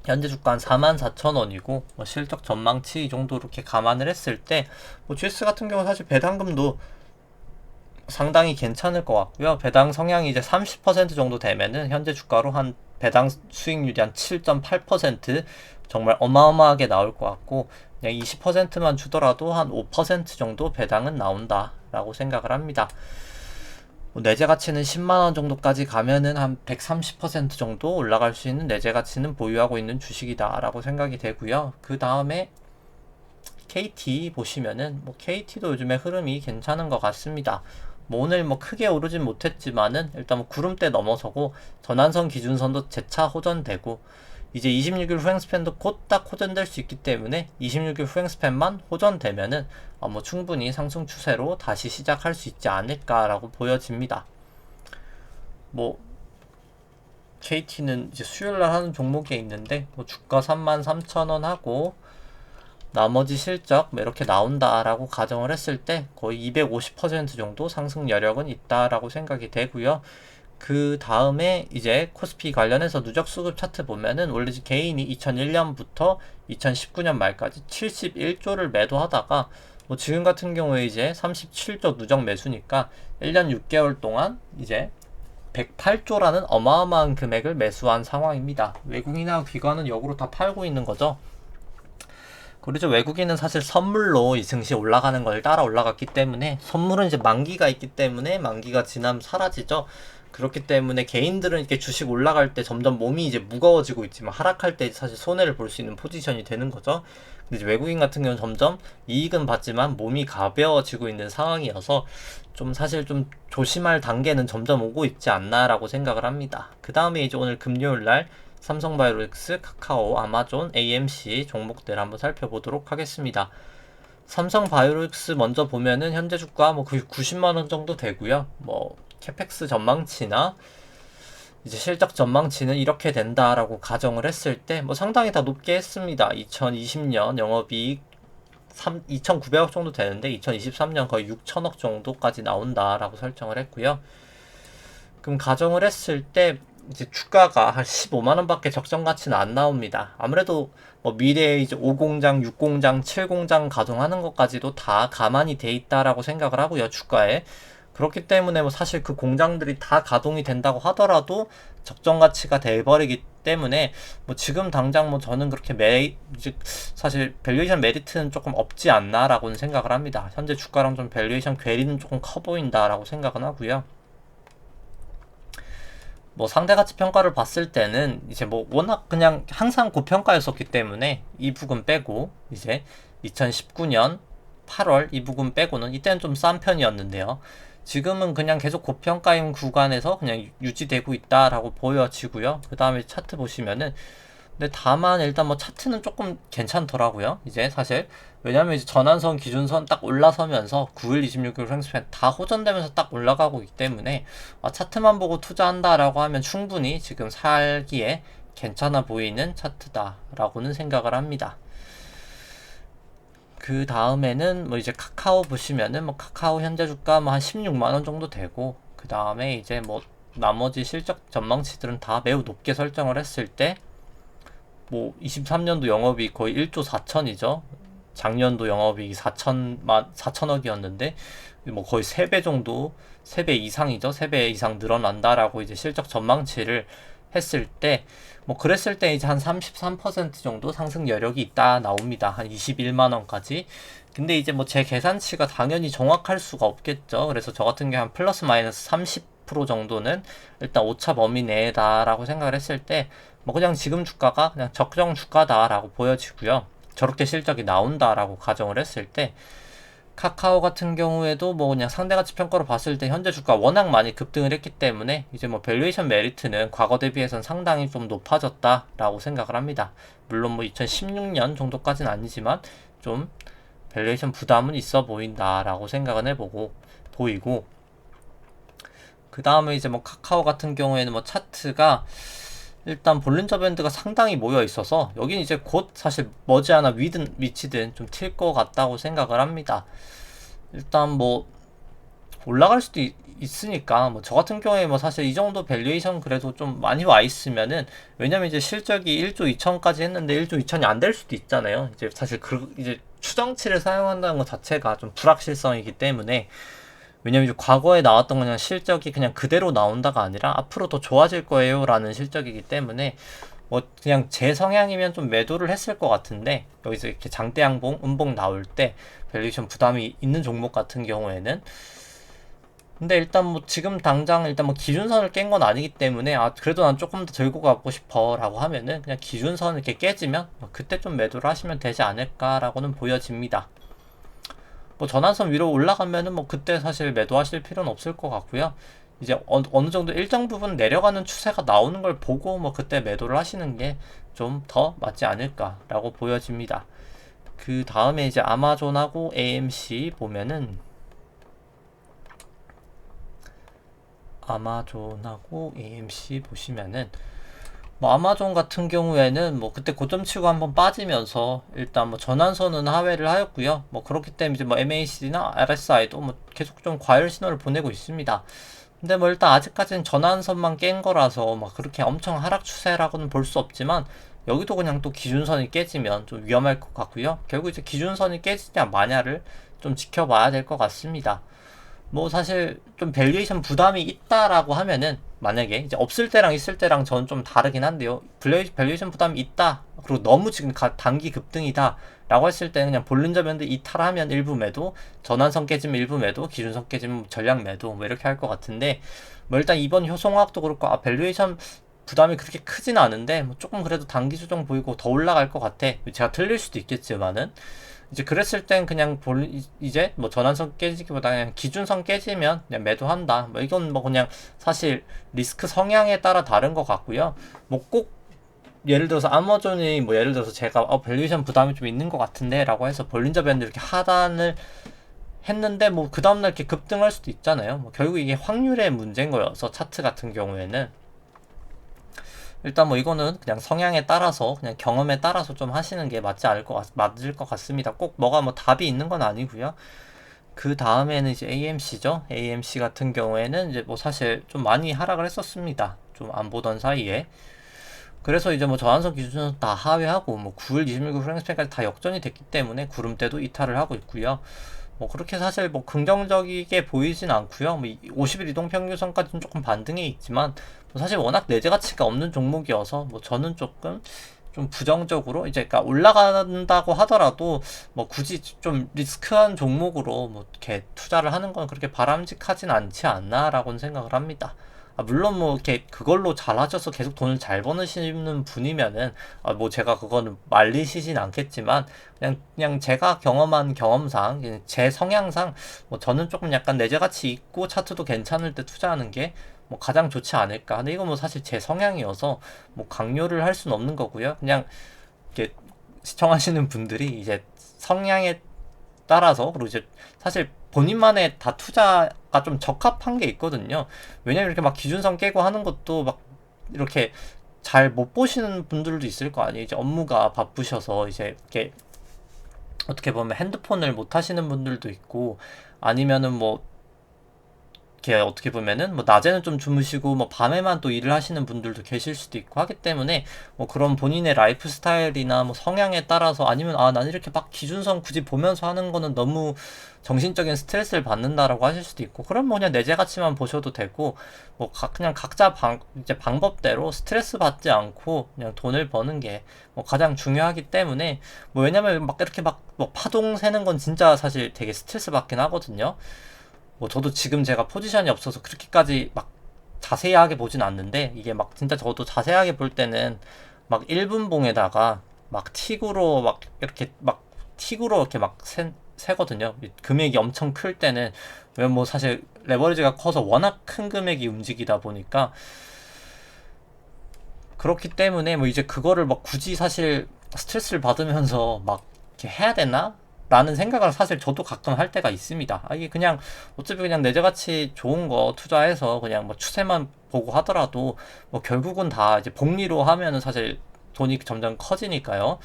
S1: 현재 주가 44,000원이고 뭐 실적 전망치 이 정도 이렇게 감안을 했을 때 뭐 GS 같은 경우 사실 배당금도 상당히 괜찮을 것 같고요. 배당 성향이 이제 30% 정도 되면은 현재 주가로 한 배당 수익률이 한 7.8% 정말 어마어마하게 나올 것 같고 그냥 20%만 주더라도 한 5% 정도 배당은 나온다라고 생각을 합니다. 내재 가치는 10만원 정도까지 가면은 한 130% 정도 올라갈 수 있는 내재 가치는 보유하고 있는 주식이다 라고 생각이 되고요. 그 다음에 KT 보시면은 뭐 KT도 요즘에 흐름이 괜찮은 것 같습니다. 뭐 오늘 뭐 크게 오르진 못했지만은 일단 뭐 구름대 넘어서고 전환선 기준선도 재차 호전되고 이제 26일 후행 스팬도 곧 딱 호전될 수 있기 때문에 26일 후행 스팬만 호전되면은 뭐 충분히 상승 추세로 다시 시작할 수 있지 않을까라고 보여집니다. 뭐 KT는 이제 수요일날 하는 종목에 있는데 뭐 주가 33,000원 하고 나머지 실적 뭐 이렇게 나온다라고 가정을 했을 때 거의 250% 정도 상승 여력은 있다라고 생각이 되고요. 그 다음에 이제 코스피 관련해서 누적 수급 차트 보면은 원래 개인이 2001년부터 2019년 말까지 71조를 매도하다가 뭐 지금 같은 경우에 이제 37조 누적 매수니까 1년 6개월 동안 이제 108조라는 어마어마한 금액을 매수한 상황입니다. 외국인이나 기관은 역으로 다 팔고 있는 거죠. 그리고 외국인은 사실 선물로 이 증시 올라가는 걸 따라 올라갔기 때문에 선물은 이제 만기가 있기 때문에 만기가 지나면 사라지죠. 그렇기 때문에 개인들은 이렇게 주식 올라갈 때 점점 몸이 이제 무거워지고 있지만 하락할 때 사실 손해를 볼 수 있는 포지션이 되는 거죠. 근데 이제 외국인 같은 경우는 점점 이익은 받지만 몸이 가벼워지고 있는 상황이어서 좀 사실 좀 조심할 단계는 점점 오고 있지 않나라고 생각을 합니다. 그 다음에 이제 오늘 금요일 날 삼성바이오로직스, 카카오, 아마존, AMC 종목들 한번 살펴보도록 하겠습니다. 삼성바이오로직스 먼저 보면은 현재 주가 뭐 90만원 정도 되고요. 뭐 캐펙스 전망치나 이제 실적 전망치는 이렇게 된다라고 가정을 했을 때 뭐 상당히 다 높게 했습니다. 2020년 영업이익 2,900억 정도 되는데 2023년 거의 6,000억 정도까지 나온다라고 설정을 했고요. 그럼 가정을 했을 때 이제 주가가 한 15만원 밖에 적정 가치는 안 나옵니다. 아무래도 뭐 미래에 이제 5공장, 6공장, 7공장 가동하는 것까지도 다 가만히 돼 있다라고 생각을 하고요, 주가에. 그렇기 때문에 뭐 사실 그 공장들이 다 가동이 된다고 하더라도 적정 가치가 돼버리기 때문에 뭐 지금 당장 뭐 저는 그렇게 이제 사실 밸류에이션 메리트는 조금 없지 않나라고는 생각을 합니다. 현재 주가랑 좀 밸류에이션 괴리는 조금 커 보인다라고 생각은 하고요. 뭐 상대가치 평가를 봤을 때는 이제 뭐 워낙 그냥 항상 고평가였었기 때문에 이 부분 빼고 이제 2019년 8월 이 부분 빼고는 이때는 좀 싼 편이었는데요. 지금은 그냥 계속 고평가인 구간에서 그냥 유지되고 있다라고 보여지고요. 그 다음에 차트 보시면은 근데 다만 일단 뭐 차트는 조금 괜찮더라고요. 이제 사실 왜냐면 이제 전환선 기준선 딱 올라서면서 9일 26일 횡스팬 다 호전되면서 딱 올라가고 있기 때문에 차트만 보고 투자한다라고 하면 충분히 지금 살기에 괜찮아 보이는 차트다라고는 생각을 합니다. 그 다음에는 뭐 이제 카카오 보시면은 뭐 카카오 현재 주가 뭐 한 16만원 정도 되고 그 다음에 이제 뭐 나머지 실적 전망치들은 다 매우 높게 설정을 했을 때 뭐 23년도 영업이익 거의 1조 4천이죠. 작년도 영업이익이 4천억이었는데 뭐 거의 3배 정도, 3배 이상이죠. 3배 이상 늘어난다라고 이제 실적 전망치를 했을 때, 뭐 그랬을 때 이제 한 33% 정도 상승 여력이 있다 나옵니다. 한 21만 원까지. 근데 이제 뭐 제 계산치가 당연히 정확할 수가 없겠죠. 그래서 저 같은 경우 한 플러스 마이너스 30% 정도는 일단 오차 범위 내다라고 생각을 했을 때, 뭐 그냥 지금 주가가 그냥 적정 주가다라고 보여지고요. 저렇게 실적이 나온다라고 가정을 했을 때, 카카오 같은 경우에도 뭐 그냥 상대가치 평가로 봤을 때 현재 주가 워낙 많이 급등을 했기 때문에 이제 뭐 밸류에이션 메리트는 과거 대비해서는 상당히 좀 높아졌다라고 생각을 합니다. 물론 뭐 2016년 정도까지는 아니지만 좀 밸류에이션 부담은 있어 보인다라고 생각은 해보고 보이고, 그 다음에 이제 뭐 카카오 같은 경우에는 뭐 차트가 일단 볼린저 밴드가 상당히 모여 있어서 여기는 이제 곧 사실 머지않아 위든 위치든 좀 튈 것 같다고 생각을 합니다. 일단 뭐 올라갈 수도 있으니까 뭐 저 같은 경우에 뭐 사실 이 정도 밸류에이션 그래도 좀 많이 와 있으면은, 왜냐면 이제 실적이 1조 2천까지 했는데 1조 2천이 안 될 수도 있잖아요. 이제 사실 이제 추정치를 사용한다는 것 자체가 좀 불확실성이기 때문에, 왜냐면 이제 과거에 나왔던 그냥 실적이 그냥 그대로 나온다가 아니라 앞으로 더 좋아질 거예요 라는 실적이기 때문에 뭐 그냥 제 성향이면 좀 매도를 했을 것 같은데, 여기서 이렇게 장대 양봉, 음봉 나올 때 밸류에이션 부담이 있는 종목 같은 경우에는, 근데 일단 뭐 지금 당장 일단 뭐 기준선을 깬 건 아니기 때문에 그래도 난 조금 더 들고 가고 싶어 라고 하면은 그냥 기준선 이렇게 깨지면 그때 좀 매도를 하시면 되지 않을까라고는 보여집니다. 뭐 전환선 위로 올라가면은 뭐 그때 사실 매도하실 필요는 없을 것 같고요. 이제 어느 정도 일정 부분 내려가는 추세가 나오는 걸 보고 뭐 그때 매도를 하시는 게 좀 더 맞지 않을까라고 보여집니다. 그 다음에 이제 아마존하고 AMC 보면은, 아마존하고 AMC 보시면은 뭐 아마존 같은 경우에는 뭐 그때 고점 치고 한번 빠지면서 일단 뭐 전환선은 하회를 하였고요. 뭐 그렇기 때문에 이제 뭐 MACD나 RSI도 뭐 계속 좀 과열 신호를 보내고 있습니다. 근데 뭐 일단 아직까지는 전환선만 깬 거라서 막 그렇게 엄청 하락 추세라고는 볼 수 없지만, 여기도 그냥 또 기준선이 깨지면 좀 위험할 것 같고요. 결국 이제 기준선이 깨지냐 마냐를 좀 지켜봐야 될 것 같습니다. 뭐 사실 좀 밸류에이션 부담이 있다라고 하면은, 만약에 이제 없을 때랑 있을 때랑 저는 좀 다르긴 한데요. 밸류에이션 부담이 있다, 그리고 너무 지금 단기 급등이다 라고 했을 때는 그냥 볼린저 밴드 이탈하면 일부 매도, 전환선 깨지면 일부 매도, 기준선 깨지면 전량 매도, 뭐 이렇게 할 것 같은데, 뭐 일단 이번 효송화학도 그렇고 밸류에이션 부담이 그렇게 크진 않은데 뭐 조금 그래도 단기 조정 보이고 더 올라갈 것 같아. 제가 틀릴 수도 있겠지만은, 이제 그랬을 땐 그냥 이제 뭐 전환선 깨지기보다 그냥 기준선 깨지면 그냥 매도한다. 뭐 이건 뭐 그냥 사실 리스크 성향에 따라 다른 것 같고요. 뭐 꼭 예를 들어서 아마존이 뭐 예를 들어서 제가 밸류에이션 부담이 좀 있는 것 같은데 라고 해서 볼린저 밴드 이렇게 하단을 했는데 뭐 그 다음날 이렇게 급등할 수도 있잖아요. 뭐 결국 이게 확률의 문제인 거여서 차트 같은 경우에는 일단 뭐 이거는 그냥 성향에 따라서 그냥 경험에 따라서 좀 하시는 게 맞을 것 같습니다. 꼭 뭐가 뭐 답이 있는 건 아니고요. 그 다음에는 이제 AMC죠. AMC 같은 경우에는 이제 뭐 사실 좀 많이 하락을 했었습니다. 좀 안 보던 사이에. 그래서 이제 뭐 저한선 기준선 다 하회하고 뭐 9일 26일 프랭스팬까지 다 역전이 됐기 때문에 구름대도 이탈을 하고 있고요. 뭐 그렇게 사실 뭐 긍정적이게 보이진 않고요. 뭐 50일 이동평균선까지는 조금 반등해 있지만 뭐 사실 워낙 내재 가치가 없는 종목이어서 뭐 저는 조금 좀 부정적으로 이제 그러니까 올라간다고 하더라도 뭐 굳이 좀 리스크한 종목으로 뭐 이렇게 투자를 하는 건 그렇게 바람직하진 않지 않나라고는 생각을 합니다. 물론 뭐 이렇게 그걸로 잘하셔서 계속 돈을 잘 버시는 분이면은 뭐 제가 그거는 말리시진 않겠지만, 그냥 제가 경험한 경험상 그냥 제 성향상 뭐 저는 조금 약간 내재 가치 있고 차트도 괜찮을 때 투자하는 게 뭐 가장 좋지 않을까. 근데 이건 뭐 사실 제 성향이어서 뭐 강요를 할 수는 없는 거고요. 그냥 이렇게 시청하시는 분들이 이제 성향에 따라서, 그리고 이제 사실 본인만의 다 투자가 좀 적합한 게 있거든요. 왜냐면 이렇게 막 기준선 깨고 하는 것도 막 이렇게 잘 못 보시는 분들도 있을 거 아니에요. 이제 업무가 바쁘셔서 이제 이렇게 어떻게 보면 핸드폰을 못 하시는 분들도 있고, 아니면은 뭐 이렇게 어떻게 보면은 뭐 낮에는 좀 주무시고 뭐 밤에만 또 일을 하시는 분들도 계실 수도 있고 하기 때문에 뭐 그런 본인의 라이프 스타일이나 뭐 성향에 따라서 아니면 나는 이렇게 막 기준선 굳이 보면서 하는 거는 너무 정신적인 스트레스를 받는다라고 하실 수도 있고, 그럼 뭐 그냥 내재가치만 보셔도 되고, 뭐 그냥 각자 이제 방법대로 스트레스 받지 않고 그냥 돈을 버는 게 뭐 가장 중요하기 때문에, 뭐 왜냐면 막 이렇게 막 뭐 파동 세는 건 진짜 사실 되게 스트레스 받긴 하거든요. 뭐 저도 지금 제가 포지션이 없어서 그렇게까지 막 자세하게 보진 않는데, 이게 막 진짜 저도 자세하게 볼 때는 막 1분봉에다가 막 틱으로 막 이렇게 막 틱으로 이렇게 막 세거든요. 금액이 엄청 클 때는. 왜 뭐 사실 레버리지가 커서 워낙 큰 금액이 움직이다 보니까, 그렇기 때문에 뭐 이제 그거를 막 굳이 사실 스트레스를 받으면서 막 이렇게 해야 되나? 라는 생각을 사실 저도 가끔 할 때가 있습니다. 이게 그냥 어차피 그냥 내재가치 좋은 거 투자해서 그냥 뭐 추세만 보고 하더라도 뭐 결국은 다 이제 복리로 하면은 사실 돈이 점점 커지니까요.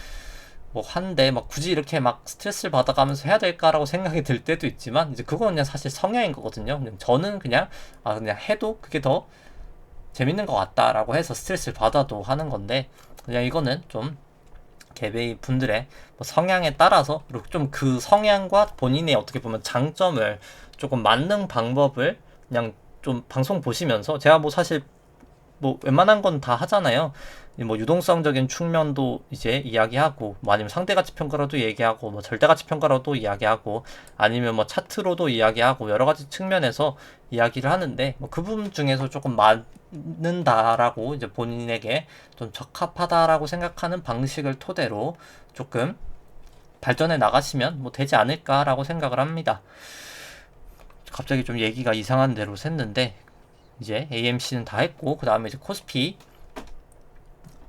S1: 뭐 한데 막 굳이 이렇게 막 스트레스를 받아가면서 해야 될까라고 생각이 들 때도 있지만, 이제 그건 그냥 사실 성향인 거거든요. 그냥 저는 그냥 그냥 해도 그게 더 재밌는 것 같다라고 해서 스트레스를 받아도 하는 건데, 그냥 이거는 좀 개개인 분들의 뭐 성향에 따라서, 그리고 좀 그 성향과 본인의 어떻게 보면 장점을 조금 맞는 방법을 그냥 좀 방송 보시면서, 제가 뭐 사실 뭐 웬만한 건 다 하잖아요. 뭐 유동성적인 측면도 이제 이야기하고, 뭐 아니면 상대가치 평가로도 얘기하고, 뭐 절대가치 평가로도 이야기하고, 아니면 뭐 차트로도 이야기하고, 여러 가지 측면에서 이야기를 하는데, 뭐 그 부분 중에서 조금 맞는다라고 이제 본인에게 좀 적합하다라고 생각하는 방식을 토대로 조금 발전해 나가시면 뭐 되지 않을까라고 생각을 합니다. 갑자기 좀 얘기가 이상한 데로 샜는데, 이제 AMC는 다 했고, 그 다음에 이제 코스피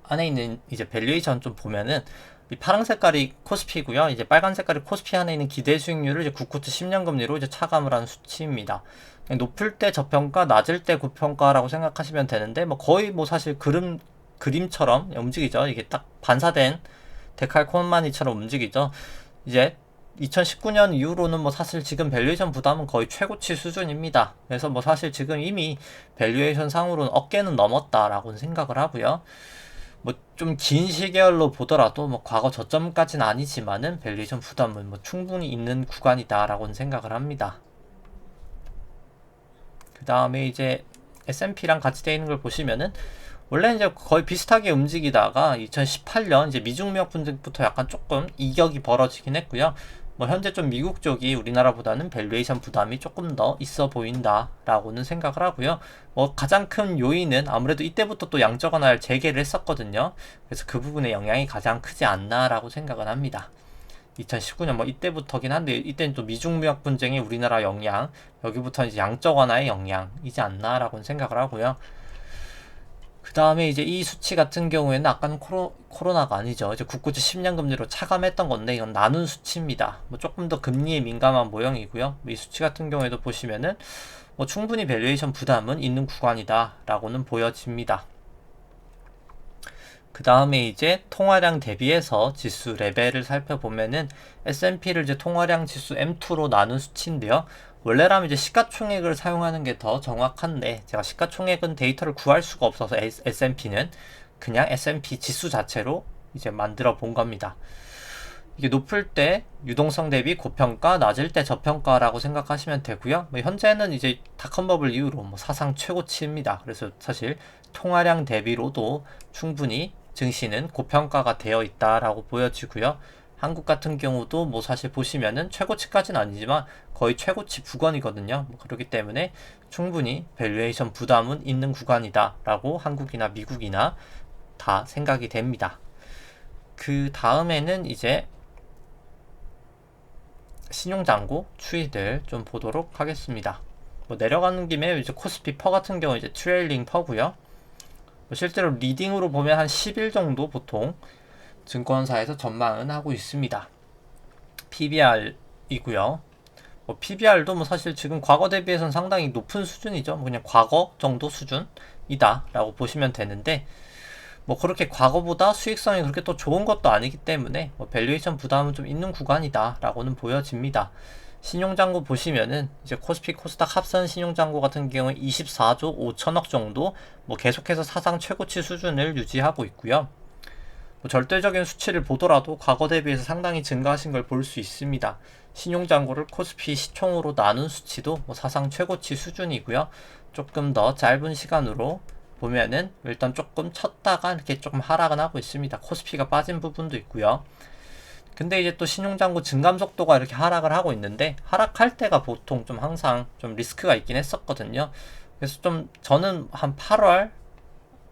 S1: 안에 있는 이제 밸류에이션 좀 보면은, 이 파란 색깔이 코스피고요. 이제 빨간 색깔이 코스피 안에 있는 기대 수익률을 이제 9코트 10년 금리로 이제 차감을 한 수치입니다. 높을 때 저평가, 낮을 때 고평가라고 생각하시면 되는데, 뭐 거의 뭐 사실 그림처럼 움직이죠. 이게 딱 반사된 데칼코마니처럼 움직이죠. 이제 2019년 이후로는 뭐 사실 지금 밸류에이션 부담은 거의 최고치 수준입니다. 그래서 뭐 사실 지금 이미 밸류에이션 상으로는 어깨는 넘었다라고 생각을 하고요. 뭐 좀 긴 시계열로 보더라도 뭐 과거 저점까지는 아니지만은 밸류에이션 부담은 뭐 충분히 있는 구간이다라고 생각을 합니다. 그 다음에 이제 S&P랑 같이 되어 있는 걸 보시면은, 원래 이제 거의 비슷하게 움직이다가 2018년 이제 미중무역 분쟁부터 약간 조금 이격이 벌어지긴 했고요. 뭐 현재 좀 미국 쪽이 우리나라보다는 밸류에이션 부담이 조금 더 있어 보인다라고는 생각을 하고요. 뭐 가장 큰 요인은 아무래도 이때부터 또 양적 완화를 재개를 했었거든요. 그래서 그 부분의 영향이 가장 크지 않나라고 생각은 합니다. 2019년 뭐 이때부터긴 한데, 이때는 또 미중무역 분쟁이 우리나라 영향, 여기부터 이제 양적 완화의 영향이지 않나라고 생각을 하고요. 그 다음에 이제 이 수치 같은 경우에는 아까는 코로나가 아니죠. 이제 국고지 10년 금리로 차감했던 건데, 이건 나눈 수치입니다. 뭐 조금 더 금리에 민감한 모형이고요. 이 수치 같은 경우에도 보시면은 뭐 충분히 밸류에이션 부담은 있는 구간이다 라고는 보여집니다. 그 다음에 이제 통화량 대비해서 지수 레벨을 살펴보면은, S&P를 이제 통화량 지수 M2로 나눈 수치인데요. 원래라면 이제 시가총액을 사용하는 게 더 정확한데, 제가 시가총액은 데이터를 구할 수가 없어서 S&P는 그냥 S&P 지수 자체로 이제 만들어 본 겁니다. 이게 높을 때 유동성 대비 고평가, 낮을 때 저평가라고 생각하시면 되고요. 뭐 현재는 이제 닷컴 버블 이후로 뭐 사상 최고치입니다. 그래서 사실 통화량 대비로도 충분히 증시는 고평가가 되어 있다라고 보여지고요. 한국 같은 경우도 뭐 사실 보시면은 최고치까지는 아니지만 거의 최고치 구간이거든요. 뭐 그렇기 때문에 충분히 밸류에이션 부담은 있는 구간이다 라고 한국이나 미국이나 다 생각이 됩니다. 그 다음에는 이제 신용잔고 추이들 좀 보도록 하겠습니다. 뭐 내려가는 김에 이제 코스피 퍼 같은 경우 이제 트레일링 퍼고요. 뭐 실제로 리딩으로 보면 한 10일 정도 보통 증권사에서 전망은 하고 있습니다. PBR이고요. 뭐 PBR도 뭐 사실 지금 과거 대비해서는 상당히 높은 수준이죠. 뭐 그냥 과거 정도 수준이다 라고 보시면 되는데, 뭐 그렇게 과거보다 수익성이 그렇게 또 좋은 것도 아니기 때문에 뭐 밸류에이션 부담은 좀 있는 구간이다 라고는 보여집니다. 신용잔고 보시면은 이제 코스피 코스닥 합산 신용잔고 같은 경우에 24조 5천억 정도 뭐 계속해서 사상 최고치 수준을 유지하고 있고요. 뭐 절대적인 수치를 보더라도 과거 대비해서 상당히 증가하신 걸 볼 수 있습니다. 신용잔고를 코스피 시총으로 나눈 수치도 뭐 사상 최고치 수준이고요. 조금 더 짧은 시간으로 보면은 일단 조금 쳤다가 이렇게 조금 하락은 하고 있습니다. 코스피가 빠진 부분도 있고요. 근데 이제 또 신용잔고 증감 속도가 이렇게 하락을 하고 있는데, 하락할 때가 보통 좀 항상 좀 리스크가 있긴 했었거든요. 그래서 좀 저는 한 8월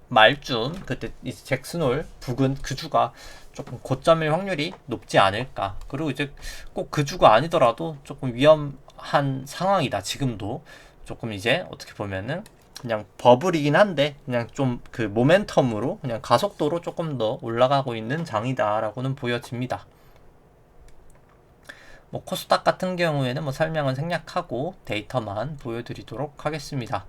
S1: 말쯤 그때 이 잭슨홀 부근 그 주가 조금 고점일 확률이 높지 않을까. 그리고 이제 꼭 그 주가 아니더라도 조금 위험한 상황이다. 지금도 조금 이제 어떻게 보면은 그냥 버블이긴 한데 그냥 좀 그 모멘텀으로 그냥 가속도로 조금 더 올라가고 있는 장이다라고는 보여집니다. 뭐 코스닥 같은 경우에는 뭐 설명은 생략하고 데이터만 보여드리도록 하겠습니다.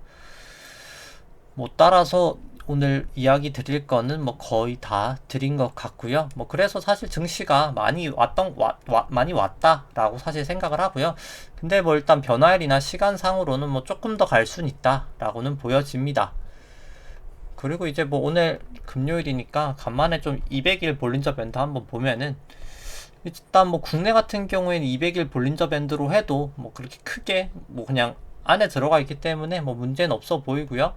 S1: 뭐 따라서 오늘 이야기 드릴 거는 뭐 거의 다 드린 것 같고요. 뭐 그래서 사실 증시가 많이 왔다라고 사실 생각을 하고요. 근데 뭐 일단 변화일이나 시간상으로는 뭐 조금 더 갈 수는 있다라고는 보여집니다. 그리고 이제 뭐 오늘 금요일이니까 간만에 좀 200일 볼린저 밴드 한번 보면은, 일단 뭐 국내 같은 경우에는 200일 볼린저 밴드로 해도 뭐 그렇게 크게 뭐 그냥 안에 들어가 있기 때문에 뭐 문제는 없어 보이고요.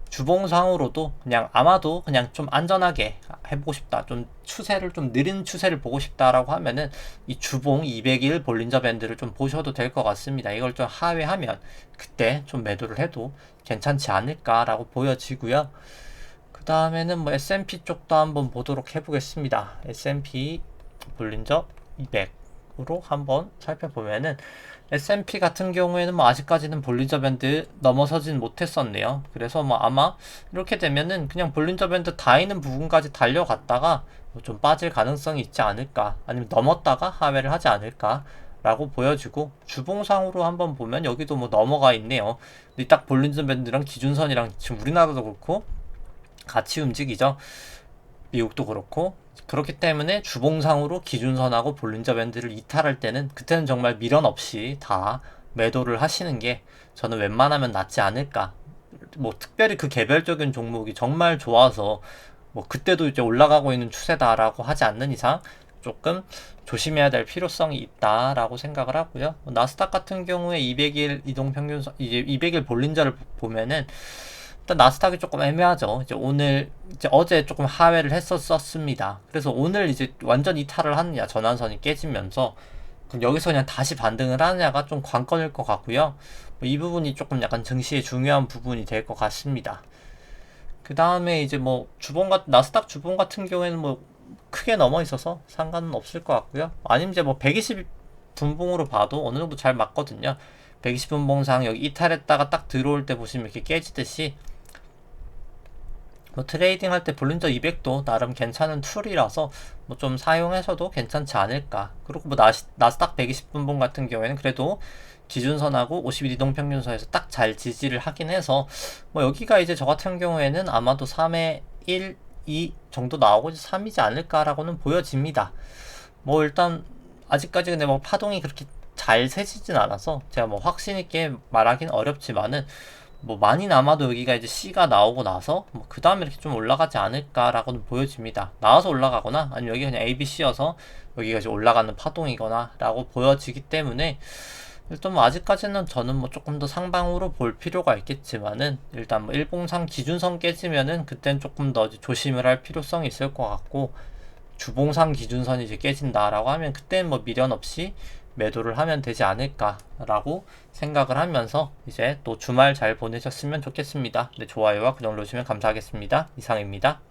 S1: 주봉상으로도 그냥 아마도 그냥 좀 안전하게 해보고 싶다, 좀 추세를 좀 느린 추세를 보고 싶다라고 하면은 이 주봉 200일 볼린저 밴드를 좀 보셔도 될 것 같습니다. 이걸 좀 하회하면 그때 좀 매도를 해도 괜찮지 않을까라고 보여지고요. 그 다음에는 뭐 S&P 쪽도 한번 보도록 해보겠습니다. S&P 볼린저 200으로 한번 살펴보면은 S&P 같은 경우에는 뭐 아직까지는 볼린저 밴드 넘어서진 못했었네요. 그래서 뭐 아마 이렇게 되면은 그냥 볼린저 밴드 닿이는 부분까지 달려갔다가 좀 빠질 가능성이 있지 않을까, 아니면 넘었다가 하회를 하지 않을까 라고 보여지고, 주봉상으로 한번 보면 여기도 뭐 넘어가 있네요. 근데 딱 볼린저 밴드랑 기준선이랑 지금 우리나라도 그렇고 같이 움직이죠. 미국도 그렇고. 그렇기 때문에 주봉상으로 기준선하고 볼린저 밴드를 이탈할 때는 그때는 정말 미련 없이 다 매도를 하시는 게 저는 웬만하면 낫지 않을까. 뭐 특별히 그 개별적인 종목이 정말 좋아서 뭐 그때도 이제 올라가고 있는 추세다라고 하지 않는 이상 조금 조심해야 될 필요성이 있다라고 생각을 하고요. 나스닥 같은 경우에 200일 이동평균선, 이제 200일 볼린저를 보면은 일단 나스닥이 조금 애매하죠. 이제 오늘, 이제 어제 조금 하회를 했었습니다. 그래서 오늘 이제 완전 이탈을 하느냐, 전환선이 깨지면서 그럼 여기서 그냥 다시 반등을 하느냐가 좀 관건일 것 같고요. 이 부분이 조금 약간 증시의 중요한 부분이 될 것 같습니다. 그 다음에 이제 뭐 나스닥 주봉 같은 경우에는 뭐 크게 넘어 있어서 상관은 없을 것 같고요. 아니면 이제 뭐 120분봉으로 봐도 어느 정도 잘 맞거든요. 120분봉상 여기 이탈했다가 딱 들어올 때 보시면 이렇게 깨지듯이 뭐 트레이딩 할 때 볼린저 200도 나름 괜찮은 툴이라서 뭐 좀 사용해서도 괜찮지 않을까. 그리고 뭐 나스닥 120분봉 같은 경우에는 그래도 기준선하고 50일 이동평균선에서 딱 잘 지지를 하긴 해서 뭐 여기가 이제 저 같은 경우에는 아마도 3회 1, 2 정도 나오고 3이지 않을까라고는 보여집니다. 뭐 일단 아직까지 근데 뭐 파동이 그렇게 잘 세지진 않아서 제가 뭐 확신 있게 말하기는 어렵지만은 뭐 많이 남아도 여기가 이제 C가 나오고 나서 뭐 그 다음에 이렇게 좀 올라가지 않을까라고는 보여집니다. 나와서 올라가거나 아니면 여기 그냥 ABC여서 여기가 이제 올라가는 파동이거나 라고 보여지기 때문에 일단 뭐 아직까지는 저는 뭐 조금 더 상방으로 볼 필요가 있겠지만은 일단 뭐 일봉상 기준선 깨지면은 그땐 조금 더 조심을 할 필요성이 있을 것 같고, 주봉상 기준선이 이제 깨진다라고 하면 그때는 뭐 미련 없이 매도를 하면 되지 않을까라고 생각을 하면서 이제 또 주말 잘 보내셨으면 좋겠습니다. 네, 좋아요와 구독 눌러주시면 감사하겠습니다. 이상입니다.